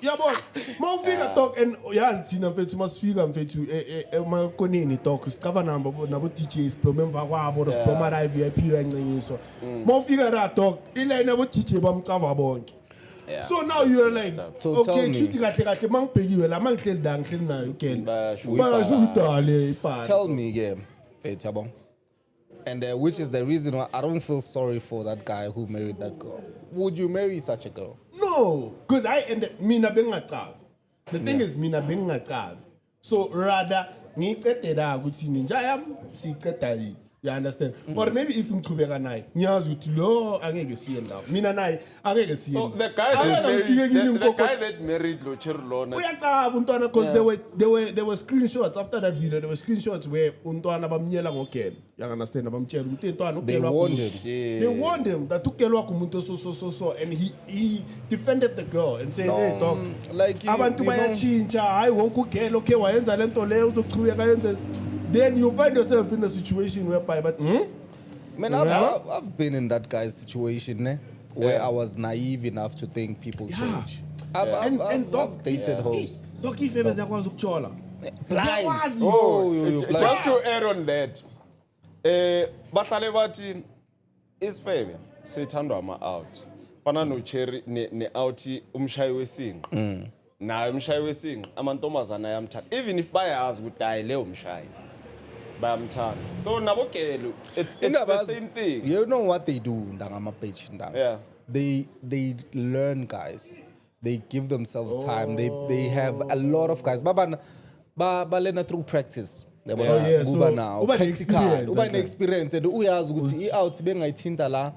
Yabo. Mawufika talk and yazi thina mfethu masifika mfethu emakoneni talk sicover number nabo DJs promemva kwabo ro promara VIP yancinyiso. Mawufika la talk ile nabo DJ bamcover bonke. Yeah, so now you're like, so okay, tell me, and which is the reason why I don't feel sorry for that guy who married that girl. Would you marry such a girl? No, because mina bengacav. The thing is mina bengacav. So rather ngiketela ukuthi ninjayam siketali. You understand? Or maybe if you kubeka nai, nyazi uti lo angeke siye ndawo. Mina nai angeke siye. So the guy that married Locherlo. Uyaqava untwana because there were screenshots after that video. There were screenshots where untwana bamnyela ngokela. You understand? Abamtshela ukuthi untwana ukelwa. They warned him that ukelwa kumuntu so and he defended the girl and said, hey dog, like abantu bayachinja, hayi wonke ukela okay wayenza lento leyo uzoqhubeka yenze. Then you find yourself in a situation whereby, man, I've been in that guy's situation, where I was naive enough to think people change. I've dated hoes. Doc, if ever zakwazi ukuchola. Blind. Just to add on that, bahlale bathi isifebe sithandwa ama-out. Fana no-cherry ne-out umshayi wesinqa. Nayo umshayi wesinqa amantombazana ayamthanda. Even if bayazi ukuthi hayi leyo mshayi bayamthanda. So nabogelo it's the same thing. You know what they do ndangama page ndanga. Yeah. They learn, guys. They give themselves time. They have a lot of guys. Ba learn through practice. Uba now practical. Uba experience and uyazi ukuthi i-out bengayithinta la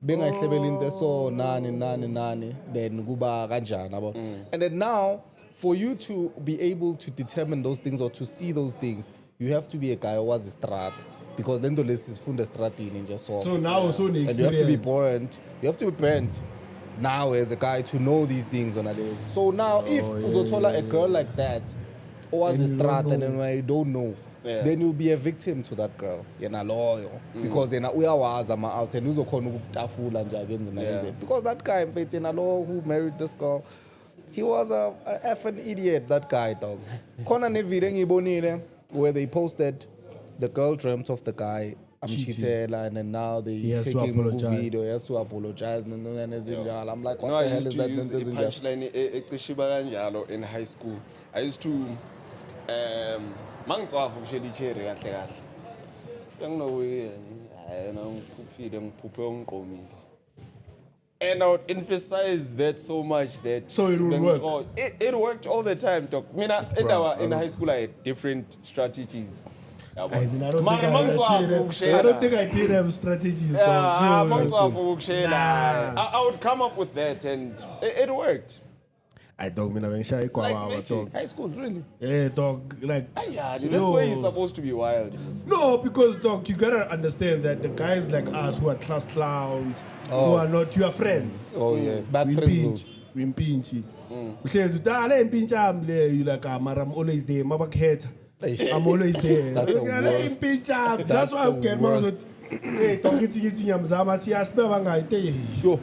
bengayihlebela into so nani then kuba kanjani yabo. And then now for you to be able to determine those things or to see those things, you have to be a guy who was a strat. Because then the list is funda stratini nje so now so and you have to be buoyant. You have to be brand now as a guy to know these things on a list. So now if uzotola a girl like that or as a strat and then you don't know, then you'll be a victim to that girl. You're not loyal because then we are out and uzokhona ukutafula nje against because that guy who married this girl, he was a effing idiot, that guy dog. Khona ne video ngibonile where they posted the girl dreamt of the guy Chitela, and then now they take him a video. He has to apologize. I'm like, what the hell is that? Punchline in high school. I used to mangitswafu kushela icherry kahle kahle. Yanginowe and I would emphasize that so much that so it would work. It worked all the time, doc. I mean, in high school I had different strategies. I don't think I did have strategies. I would come up with that and it worked. I don't mean I'm shy. High school, really? Yeah, dog. Like, that's where you're supposed to be wild. No, because dog, you gotta understand that the guys like us who are class clowns, who are not your friends. Oh yes, bad friends. We pinchy. Because you like, I'm always there. I'm always there. That's the worst. That's why I get more. Hey, talking to Mzansi, I spell yo,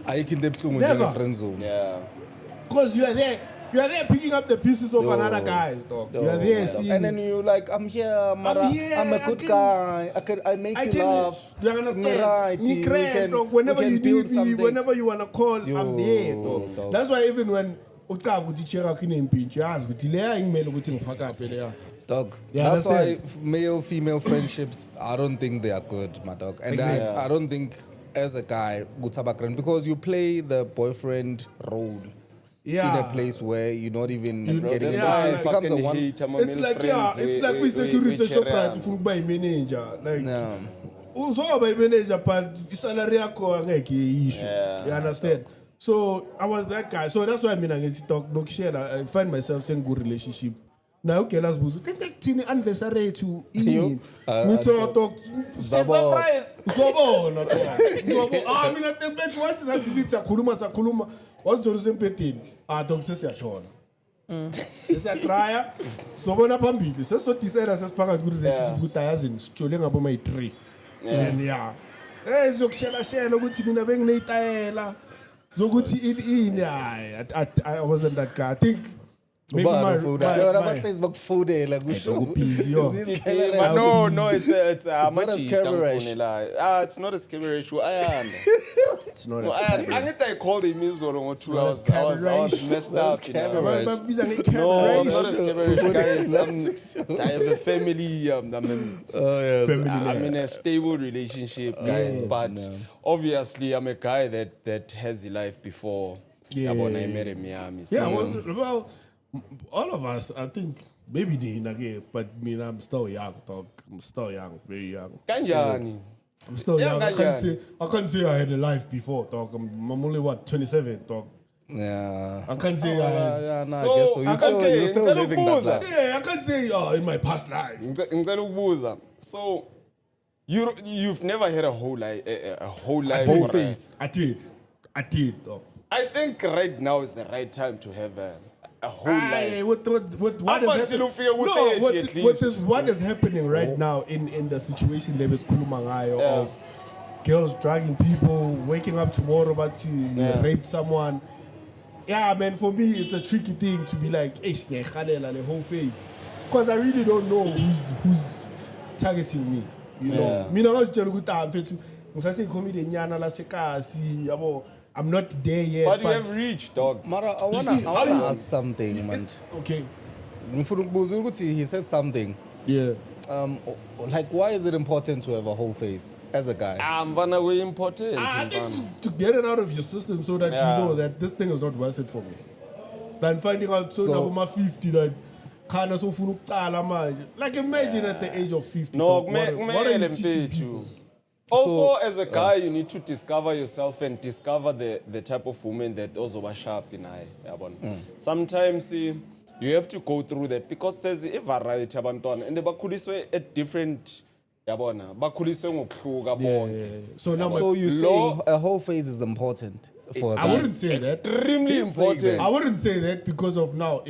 I can in the friend zone. Yeah. Because you are there picking up the pieces of another guy's dog. You are there seeing. And then you like, I'm here, Mara. I'm a good guy. I make you laugh. You understand? Right. Whenever you need me, whenever you wanna call, I'm there, dog. That's why even when dog. That's why male-female friendships, I don't think they are good, my dog. And I don't think as a guy, because you play the boyfriend role in a place where you're not even getting it becomes a one. It's like we security shop right to buy manager. Like also by manager, but salary issue. You understand? So I was that guy. So that's why I mean I talk no share. I find myself in good relationship. Now okay, let's boost. Take that tiny anniversary to in. We talk. Surprise. So not so. I mean at the bench what is that? Sakuluma. What's the reason petin? Dog says ya shona. Sesa traya. So bona pambili. So decide as part good relationship good tires in stoling about my tree. And yeah. Eh zokushela ukuthi mina bengineyitayela. Zokuthi I wasn't that guy. I think maybe my Facebook food like we show busy. No, it's not a scary it's not a scary issue. It's not a scary. I called him Mizoro 2 hours. I was messed up. No, I'm not a scary guys. I have a family. I'm in a stable relationship, guys. But obviously, I'm a guy that has a life before. I met in Miami. Well, all of us, I think, maybe again, but I'm still young, dog. I'm still young, very young. Kanjani? I'm still young. I can't say I had a life before, dog. I'm only 27, dog. Yeah. I can't say I had. So you're still living that life. Yeah, I can't say in my past life. So you've never had a whole life, whole face. I did, dog. I think right now is the right time to have a whole life. What is happening right now in the situation there is Kulumangayo of girls dragging people, waking up tomorrow about to rape someone. Yeah, man, for me, it's a tricky thing to be like, the whole face. Because I really don't know who's targeting me. You know? Me not just good time to I'm not there yet. But you have reached, dog. Mara, I wanna ask something, man. Okay. He said something. Yeah. Like, why is it important to have a whole face as a guy? I'm gonna be important. I think to get it out of your system so that you know that this thing is not worth it for me. Than finding out so now 50 that kind of so like imagine at the age of 50. No, what are you teaching people? Also, as a guy, you need to discover yourself and discover the type of woman that also was sharp in eye. Sometimes you have to go through that because there's a variety of Anton and the bakhuliswe at different. So now, so you saying a whole face is important for a guy? I wouldn't say that. Extremely important. I wouldn't say that because of now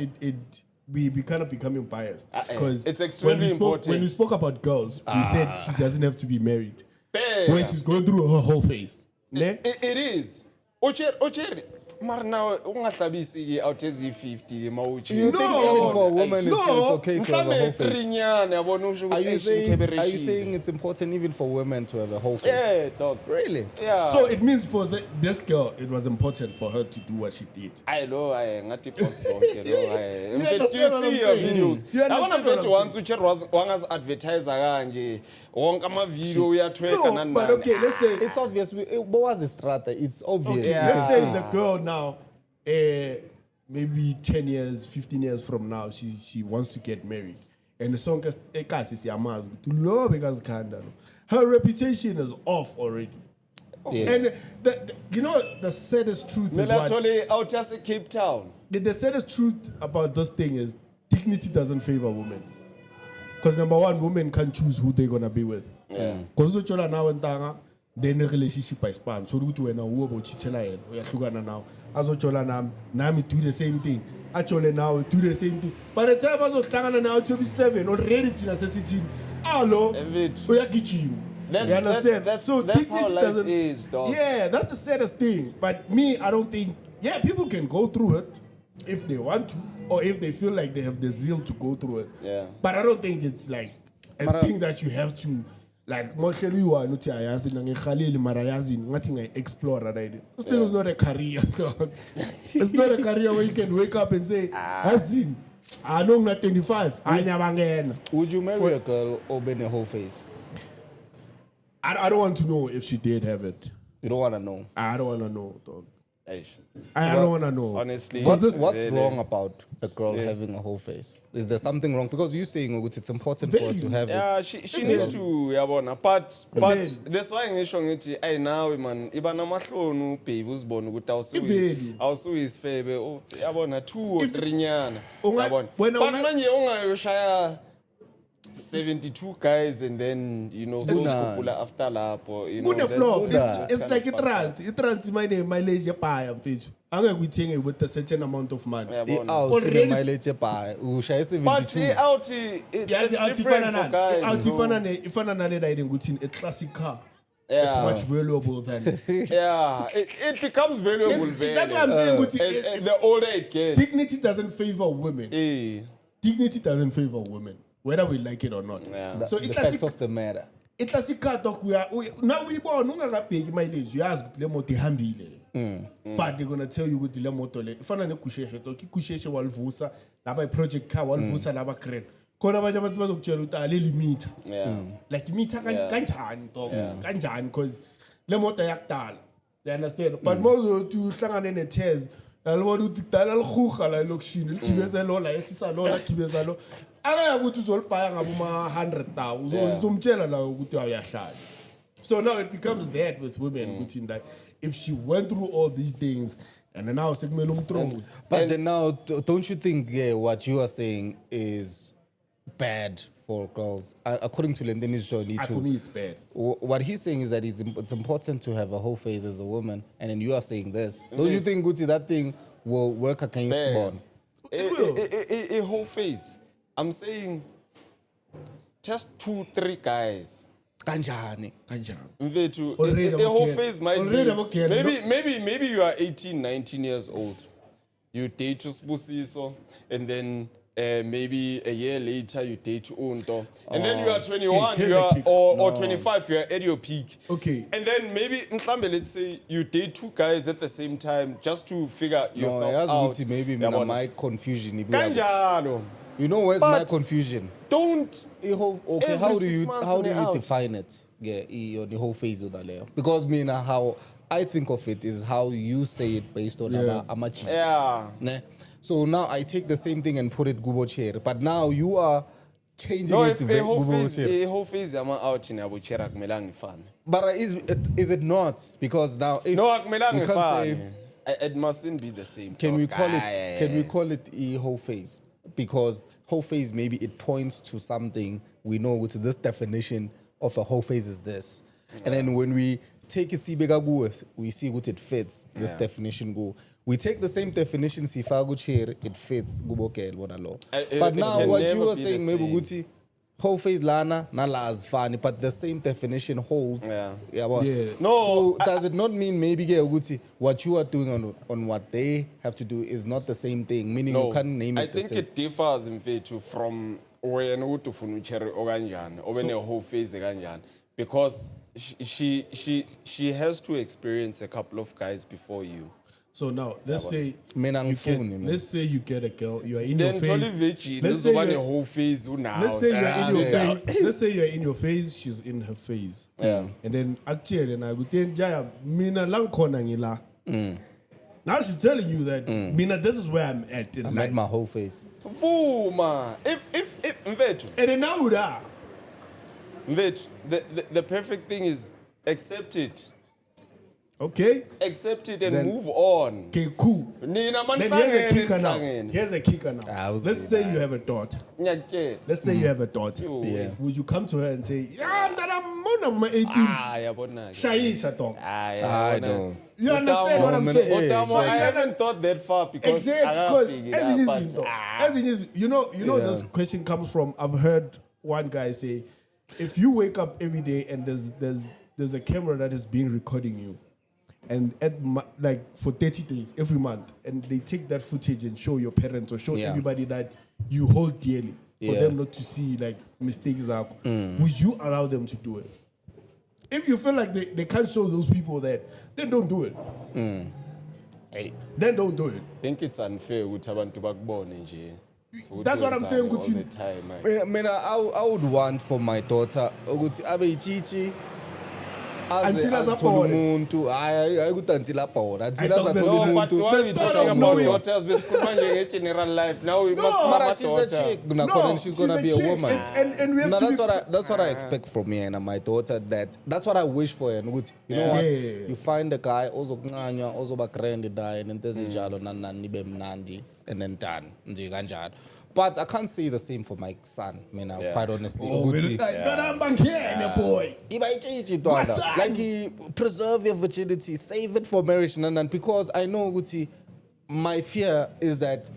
we kind of becoming biased. Because it's extremely important. When we spoke about girls, we said she doesn't have to be married. When she's going through her whole phase. It is. Ocher, but now, ungahlabisi out as 50 you think even for a woman it's okay to have a whole face? Are you saying it's important even for women to have a whole face? Yeah, dog. Really? Yeah. So it means for this girl, it was important for her to do what she did. I know, I ngati post you see your videos. I want to bet once which was advertiser kanje. Wonke ama video uyatweka No, but okay, let's say It's obvious. What was the strata? It's obvious. okay, let's say the girl now, maybe 10 years, 15 years from now, she wants to get married. And the song is her reputation is off already. Yes. And you know the saddest truth is out just Cape Town. The saddest truth about this thing is dignity doesn't favor women. Because number one, women can't choose who they're gonna be with. Because then the relationship is span. So do when who about chitela we are now. Azochola nami do the same thing. Actually now do the same thing. By the time I was tangana now 27 already it's necessity. Hello. We are kitchen. You understand? So that's how life is, dog. Yeah, that's the saddest thing. But me, I don't think. Yeah, people can go through it if they want to, or if they feel like they have the zeal to go through it. Yeah. But I don't think it's like a thing that you have to. Like, nothing explore right. This thing is not a career, dog. It's not a career where you can wake up and say, Hazin, I know not 25. Would you marry a girl or bend a whole face? I don't want to know if she did have it. You don't want to know? I don't want to know, dog. I don't want to know. Honestly, what's wrong about a girl having a whole face? Is there something wrong? Because you're saying it's important for her to have it. Yeah, she needs to. But that's why I'm saying I now man. Ibana mahlonu baby uzibona ukuthi awusuhis febe. Yabona 2 or 3 nyana. Yabona. But manje ungayoshaya 72 guys and then so skopula after lapo it's like a trans my name mileage paya mfethu angekuyithenga with a certain amount of money out the mileage paya ushaya 72 but out it's different for guys out ifana nale that ukuthi a classic car it's much valuable than it becomes valuable that's what I'm saying the older it gets dignity doesn't favor women dignity doesn't favor women whether we like it or not. So it's the fact of the matter. It's a car talk. Now we born pay mileage. You ask the motor hambile. But they're gonna tell you with the motor. If I na kusheshe to kusheshe walvusa, laba project car walvusa laba crane. Kona baje abantu bazokutshela ukuthi aleli meter. Like meter kanjani dog. Kanjani because le motor yakudala. You understand? But most to hlangane ne tears. Alibona ukuthi kudala lihuga la lokishini ligibeza lo la ehlisa lo la gibeza lo akayakuthi uzolibhaya ngaboma 100,000 uzomtshela la ukuthi uyahlala. So now it becomes that with women ukuthi that if she went through all these things and then now sekumele umtrongo. But then now don't you think what you are saying is bad for girls? According to Lendini's show, for me it's bad. What he's saying is that it's important to have a whole face as a woman, and then you are saying this. Don't you think, Gucci, that thing will work against Bond? A whole face. I'm saying just 2-3 guys Kanjani. Mfethu, the whole phase might be, maybe you are 18, 19 years old. You date Sbusiso, and then maybe a year later you date Unto. And then you are 21, or 25, you are at your peak. Okay. And then maybe, let's say you date two guys at the same time just to figure yourself out. Maybe my confusion. Kanjalo. You know where's my confusion? Don't. Okay, how do you define it? Yeah, the whole phase of that. Because how I think of it is how you say it based on amachi. Yeah. Ne? So now I take the same thing and put it Gubo chair. But now you are changing it to Gubo chair. The whole phase I'm out in Abu Cherak Melang fan. But is it not? Because now if no, Melang fan. It mustn't be the same. Can we call it a whole phase? Because whole phase, maybe it points to something we know with this definition of a whole phase is this. And then when we take it, we see what it fits, this definition go. We take the same definition, it fits. But now what you were saying, maybe Guti, whole phase lana, nala is funny, but the same definition holds. No. So does it not mean maybe what you are doing on what they have to do is not the same thing? Meaning you can't name it the same. I think it differs in fact from when you to funuchere oganjan or when a whole phase oganjan, because she has to experience a couple of guys before you. So now, let's say you get a girl, you are in your phase. Let's say you're a whole phase now. Let's say you're in your phase. Let's say you're in your phase, she's in her phase. Yeah. And then actually, I would think Jaya mina lang kona ngila. Now she's telling you that mina, this is where I'm at in life. I'm at my whole phase. Fuma. If Mvetu. And then now that Mvetu, the perfect thing is accept it. Okay. Accept it and then move on. Okay, cool. Then here's a kicker now. Let's say you have a daughter. Let's say you have a daughter. Yeah. Would you come to her and say, I'm 18. Shaisha talk. I know. You understand what I'm saying? I haven't thought that far because you know this question comes from, I've heard one guy say, if you wake up every day and there's a camera that is being recording you, and like for 30 days every month, and they take that footage and show your parents or show everybody that you hold dearly for them not to see like mistakes would you allow them to do it? If you feel like they can't show those people that, then don't do it. Hey. Then don't do it. I think it's unfair with abantu bakubone nje. That's what I'm saying. All the time, I would want for my daughter ukuthi abe ichichi until azithola umuntu hayi until apona until azathola umuntu daughters besikhuluma nje nge-general life now we must mara she's a chick nakhona she's gonna be a woman and we have that's what I expect from me and my daughter. That's what I wish for her ukuthi you know what you find a guy ozokuncanywa ozoba grand naye nento ezinjalo nanani nibe mnandi and then done nje kanjalo. But I can't say the same for my son, quite honestly. Boy. Like, preserve your virginity, save it for marriage, because I know, my fear is that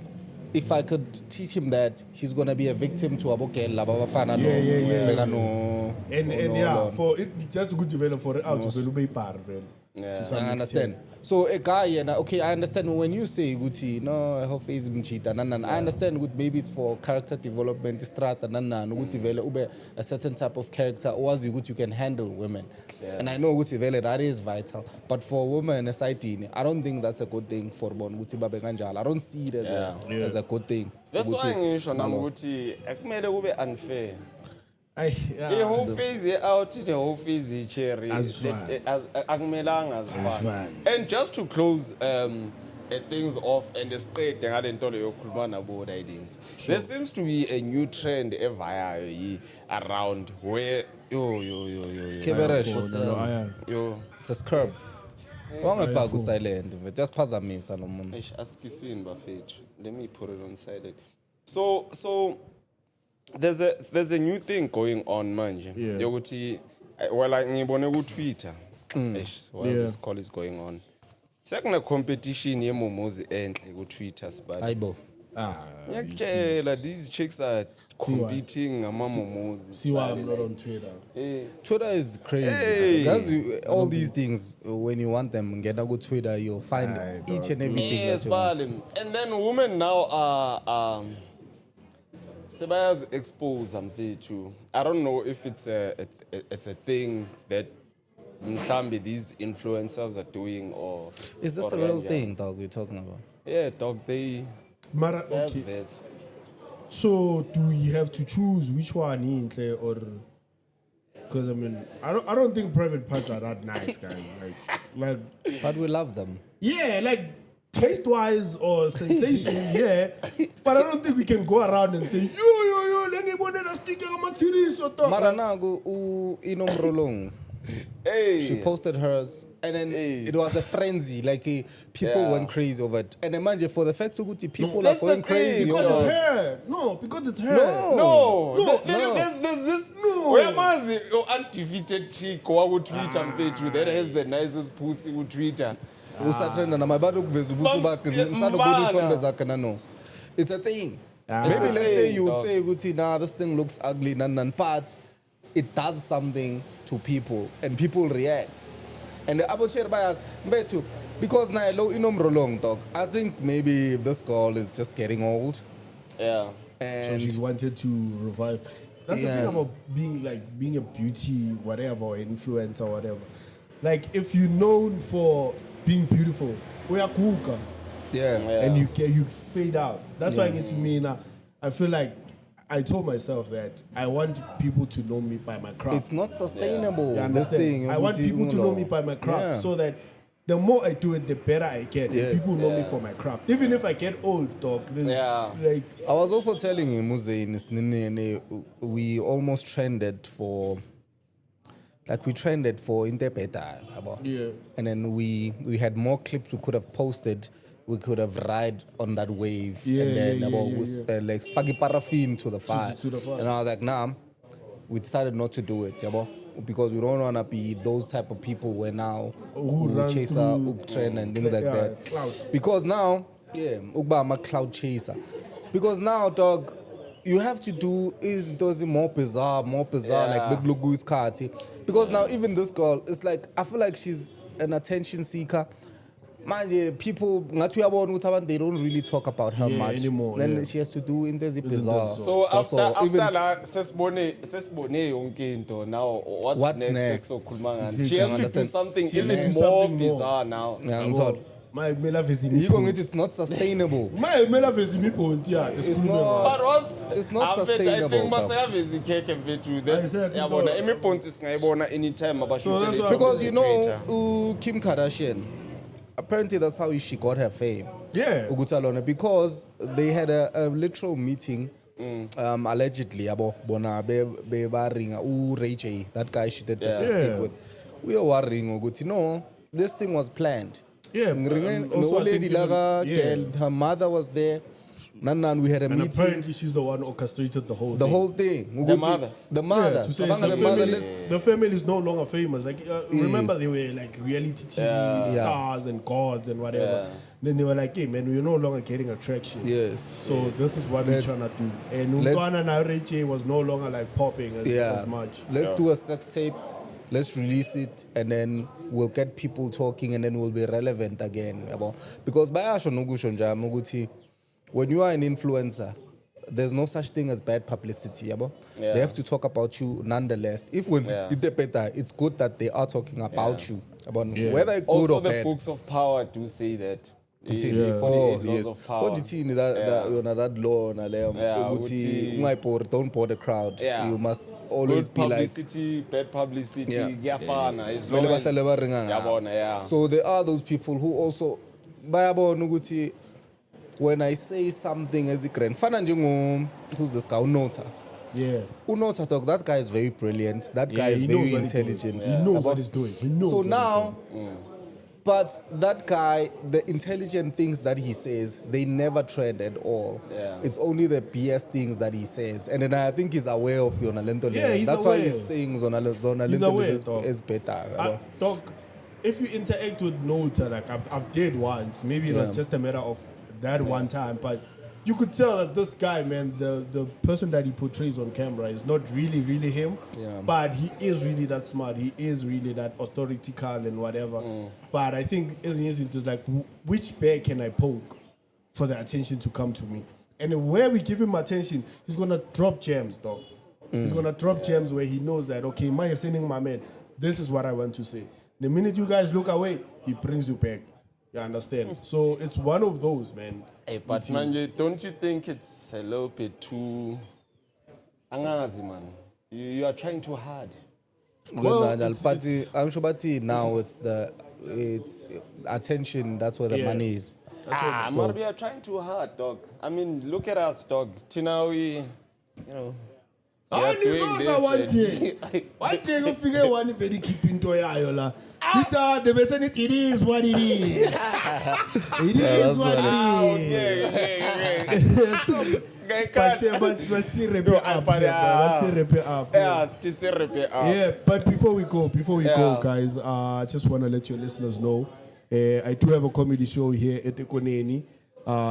if I could teach him that, he's gonna be a victim to Abokela, Babafana. And for it just to good develop for it out to be part of it. Yeah. I understand. So a guy, okay, I understand when you say Guti, no, her face is cheat, I understand maybe it's for character development, strata, a certain type of character, or as you can handle women. Yeah. And I know Guti that is vital. But for women, I don't think that's a good thing for Bon Guti Babeganjal. I don't see it as a good thing. That's why I'm Guti, it be unfair. The whole phase out, the whole phase cherry as fun. And just to close things off and spread about ideas. There seems to be a new trend around where it's a scrub. Silent, just pass me Salomon. Let me put it on silent. So there's a new thing going on manje. Yokuthi like ngibone ku Twitter. This call is going on. Sekune competition yemomozi enhle ku Twitter sibali. Hayibo. Like these chicks are competing among momos. See why I'm not on Twitter. Twitter is crazy. Because all these things, when you want them, get a good Twitter, you'll find each and everything. Yes, and then women now are Sebaya's exposed too. I don't know if it's a thing that Mhlambi these influencers are doing or is this a real thing, dog, we're talking about? Yeah, dog, they Mara, okay. So do we have to choose which one in there or because I mean I don't think private parts are that nice, guys. Like but we love them. Yeah, like taste wise or sensation, yeah. But I don't think we can go around and say yo let me bonnet a sticker on my series or Maranago inomrolong. Hey. She posted hers, and then it was a frenzy. Like people went crazy over it. And imagine for the fact that people are going crazy because it's her. No, because it's her. No. There's this. Where was it? Undefeated chick who would tweet and Twitter that has the nicest pussy who Twitter. It's a thing. Maybe let's say you would say, Guti, nah, this thing looks ugly, but it does something to people and people react. And the Abucher bias, because now low inomrolong dog. I think maybe this girl is just getting old. Yeah. And so she wanted to revive. That's the thing about being a beauty, whatever, or influencer, whatever. Like if you're known for being beautiful, we are kuka. Yeah. And you fade out. That's why I get to me now. I feel like I told myself that I want people to know me by my craft. It's not sustainable. Yeah. This thing. I want people to know me by my craft so that the more I do it, the better I get. Yes. People know me for my craft. Even if I get old, dog. Like I was also telling him, we almost trended for Interpeta. Yeah. And then we had more clips we could have posted. We could have ride on that wave like fagi paraffin to the fire. And I was like, nah, we decided not to do it, because we don't want to be those type of people where now who chase a trend and things like that. Cloud. Because now, I'm a cloud chaser. Because now, dog, you have to do those more bizarre, like big Lugu's Kati. Because now even this girl, it's like I feel like she's an attention seeker. People they don't really talk about her much anymore. Then she has to do in this bizarre. So after that, sesbone now what's next? She has to do something even more bizarre now. My it's not sustainable. It's not sustainable. Because Kim Kardashian, apparently that's how she got her fame. Yeah. Because they had a literal meeting, allegedly, about Ray J, that guy she did the sex tape with. We were worrying, no, this thing was planned. Yeah. Her mother was there. We had a meeting. Apparently she's the one who orchestrated the whole thing. The mother. The family is no longer famous. Like remember they were like reality TV stars and gods and whatever. Then they were like, hey man, we're no longer getting attraction. Yes. So this is what we're trying to do. And Ungwana Nareche was no longer like popping as much. Let's do a sex tape. Let's release it, and then we'll get people talking, and then we'll be relevant again. Because when you are an influencer, there's no such thing as bad publicity. They have to talk about you nonetheless. If it's good that they are talking about you. Whether it's good or bad. Also, the books of power do say that. Yes. That law, don't bore the crowd. You must always good be publicity, like bad publicity. So there are those people who also when I say something as a grand who's this guy? Unota. Yeah. Unota, that guy is very brilliant. That guy is very intelligent. He knows what he's doing. So now but that guy, the intelligent things that he says, they never trend at all. Yeah. It's only the BS things that he says. And then I think he's aware of Yonalento. Yeah, he's That's aware. Why he's saying Zonalento is better. Doc, if you interact with Nota, like I've did once, maybe it was just a matter of that one time, but you could tell that this guy, man, the person that he portrays on camera is not really him. Yeah. But he is really that smart. He is really that authoritical and whatever. But I think as an instinct is like, which bear can I poke for the attention to come to me? And where we give him attention, he's gonna drop gems, dog. He's gonna drop gems where he knows that, okay, my sending my man, this is what I want to say. The minute you guys look away, he brings you back. You understand? So it's one of those, man. Hey, but Manje, don't you think it's a little bit too angazi, man? You are trying too hard. Well, but I'm sure now it's attention, that's where the money is. Man, we are trying too hard, dog. I mean, look at us, dog. Till we, you know. One thing you figure one very keeping to Ayola. Sita, the person it is what it is. It is what it is. Yeah, but before we go, guys, I just want to let your listeners know, I do have a comedy show here at Ekoneni.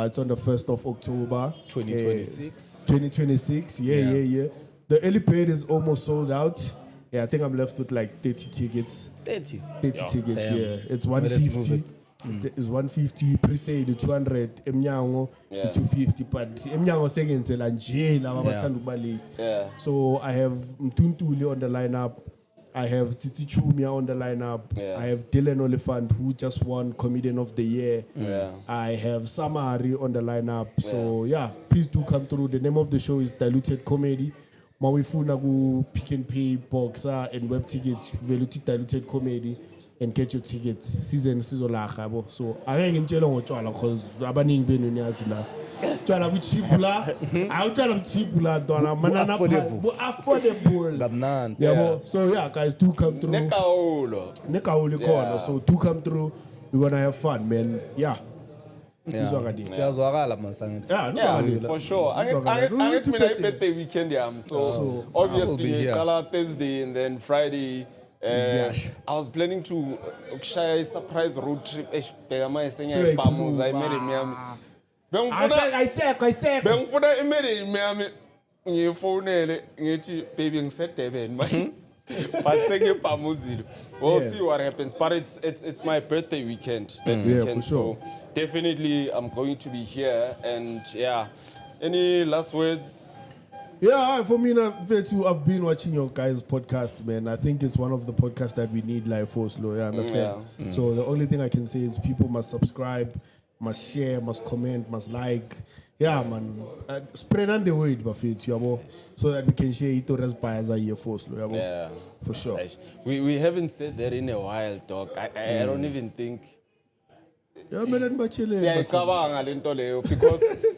It's on the 1st of October. 2026. 2026, yeah. The early paid is almost sold out. Yeah, I think I'm left with like 30 tickets. 30 tickets, damn. yeah. It's 150. It's 150 pre-sale, 200 Emnyango, 250. But Emnyango second sale and jail. So I have Mtuntuli on the lineup. I have Titi Chumia on the lineup. I have Dylan Oliphant, who just won Comedian of the Year. I have Samari on the lineup. So please do come through. The name of the show is Diluted Comedy. Mawifuna go Pick and Pay, Boxer, and web tickets. Veluted Diluted Comedy, and get your tickets. Season Sizolachabo. So I ain't telling you because Abaning Benuniazula. Chala Chipula. I'll tell them Chipula, Donna Manana affordable. Yeah. So guys, do come through. Nekaolo corner. So do come through. We're gonna have fun, man. Yeah. For sure. I birthday weekend, so obviously Kala Thursday and then Friday. I was planning to share a surprise road trip. I made him. I said. You phone baby set but we'll see what happens. But it's my birthday weekend. For sure. So definitely I'm going to be here. And any last words? Yeah, for me, I've been watching your guys' podcast, man. I think it's one of the podcasts that we need live for slow. Yeah, understand? So the only thing I can say is people must subscribe, must share, must comment, must like. Yeah, man. Spread on the word, Buffett, so that we can share it to us by as a year for slow. Yeah, for sure. We haven't said that in a while, dog. I don't even think. Because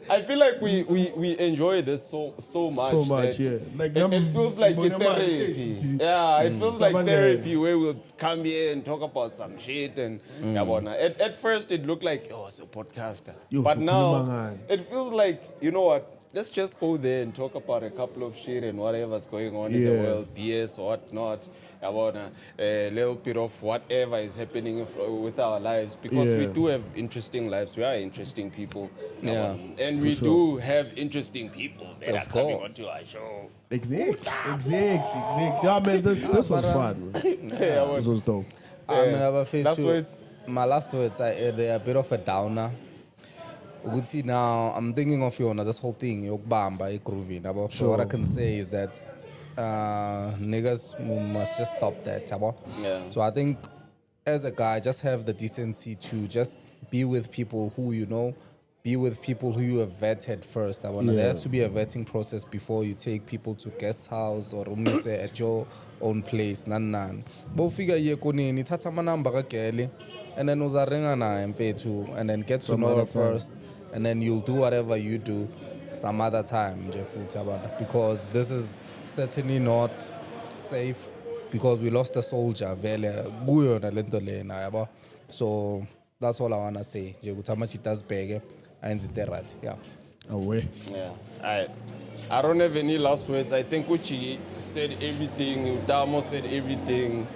I feel like we enjoy this so much. So much, Like it feels like a therapy. Yeah, it feels like therapy where we'll come here and talk about some shit and at first it looked like it's a podcaster. But now it feels like, you know what? Let's just go there and talk about a couple of shit and whatever's going on in the world, BS or whatnot, about a little bit of whatever is happening with our lives, because we do have interesting lives. We are interesting people. And we do have interesting people that are coming onto our show. Exactly. Yeah, man, this was fun. This was dope. My last words, they're a bit of a downer. Now I'm thinking of this whole thing, grooving. So what I can say is that niggas must just stop that. So I think as a guy, just have the decency to just be with people who you know, be with people who you have vetted first. There has to be a vetting process before you take people to guest house or at your own place. Bo figure ye kunini tata manamba kele and then uzarenga na mfethu and then get to know her first. And then you'll do whatever you do some other time, because this is certainly not safe, because we lost a soldier. So that's all I want to say. Away. I don't have any last words. I think Uchi said everything. Hutamo said everything.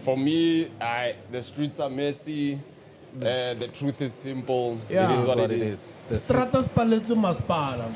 For me, the streets are messy. The truth is simple. Yeah. It is what it it is. is. Stratas paletso maspala.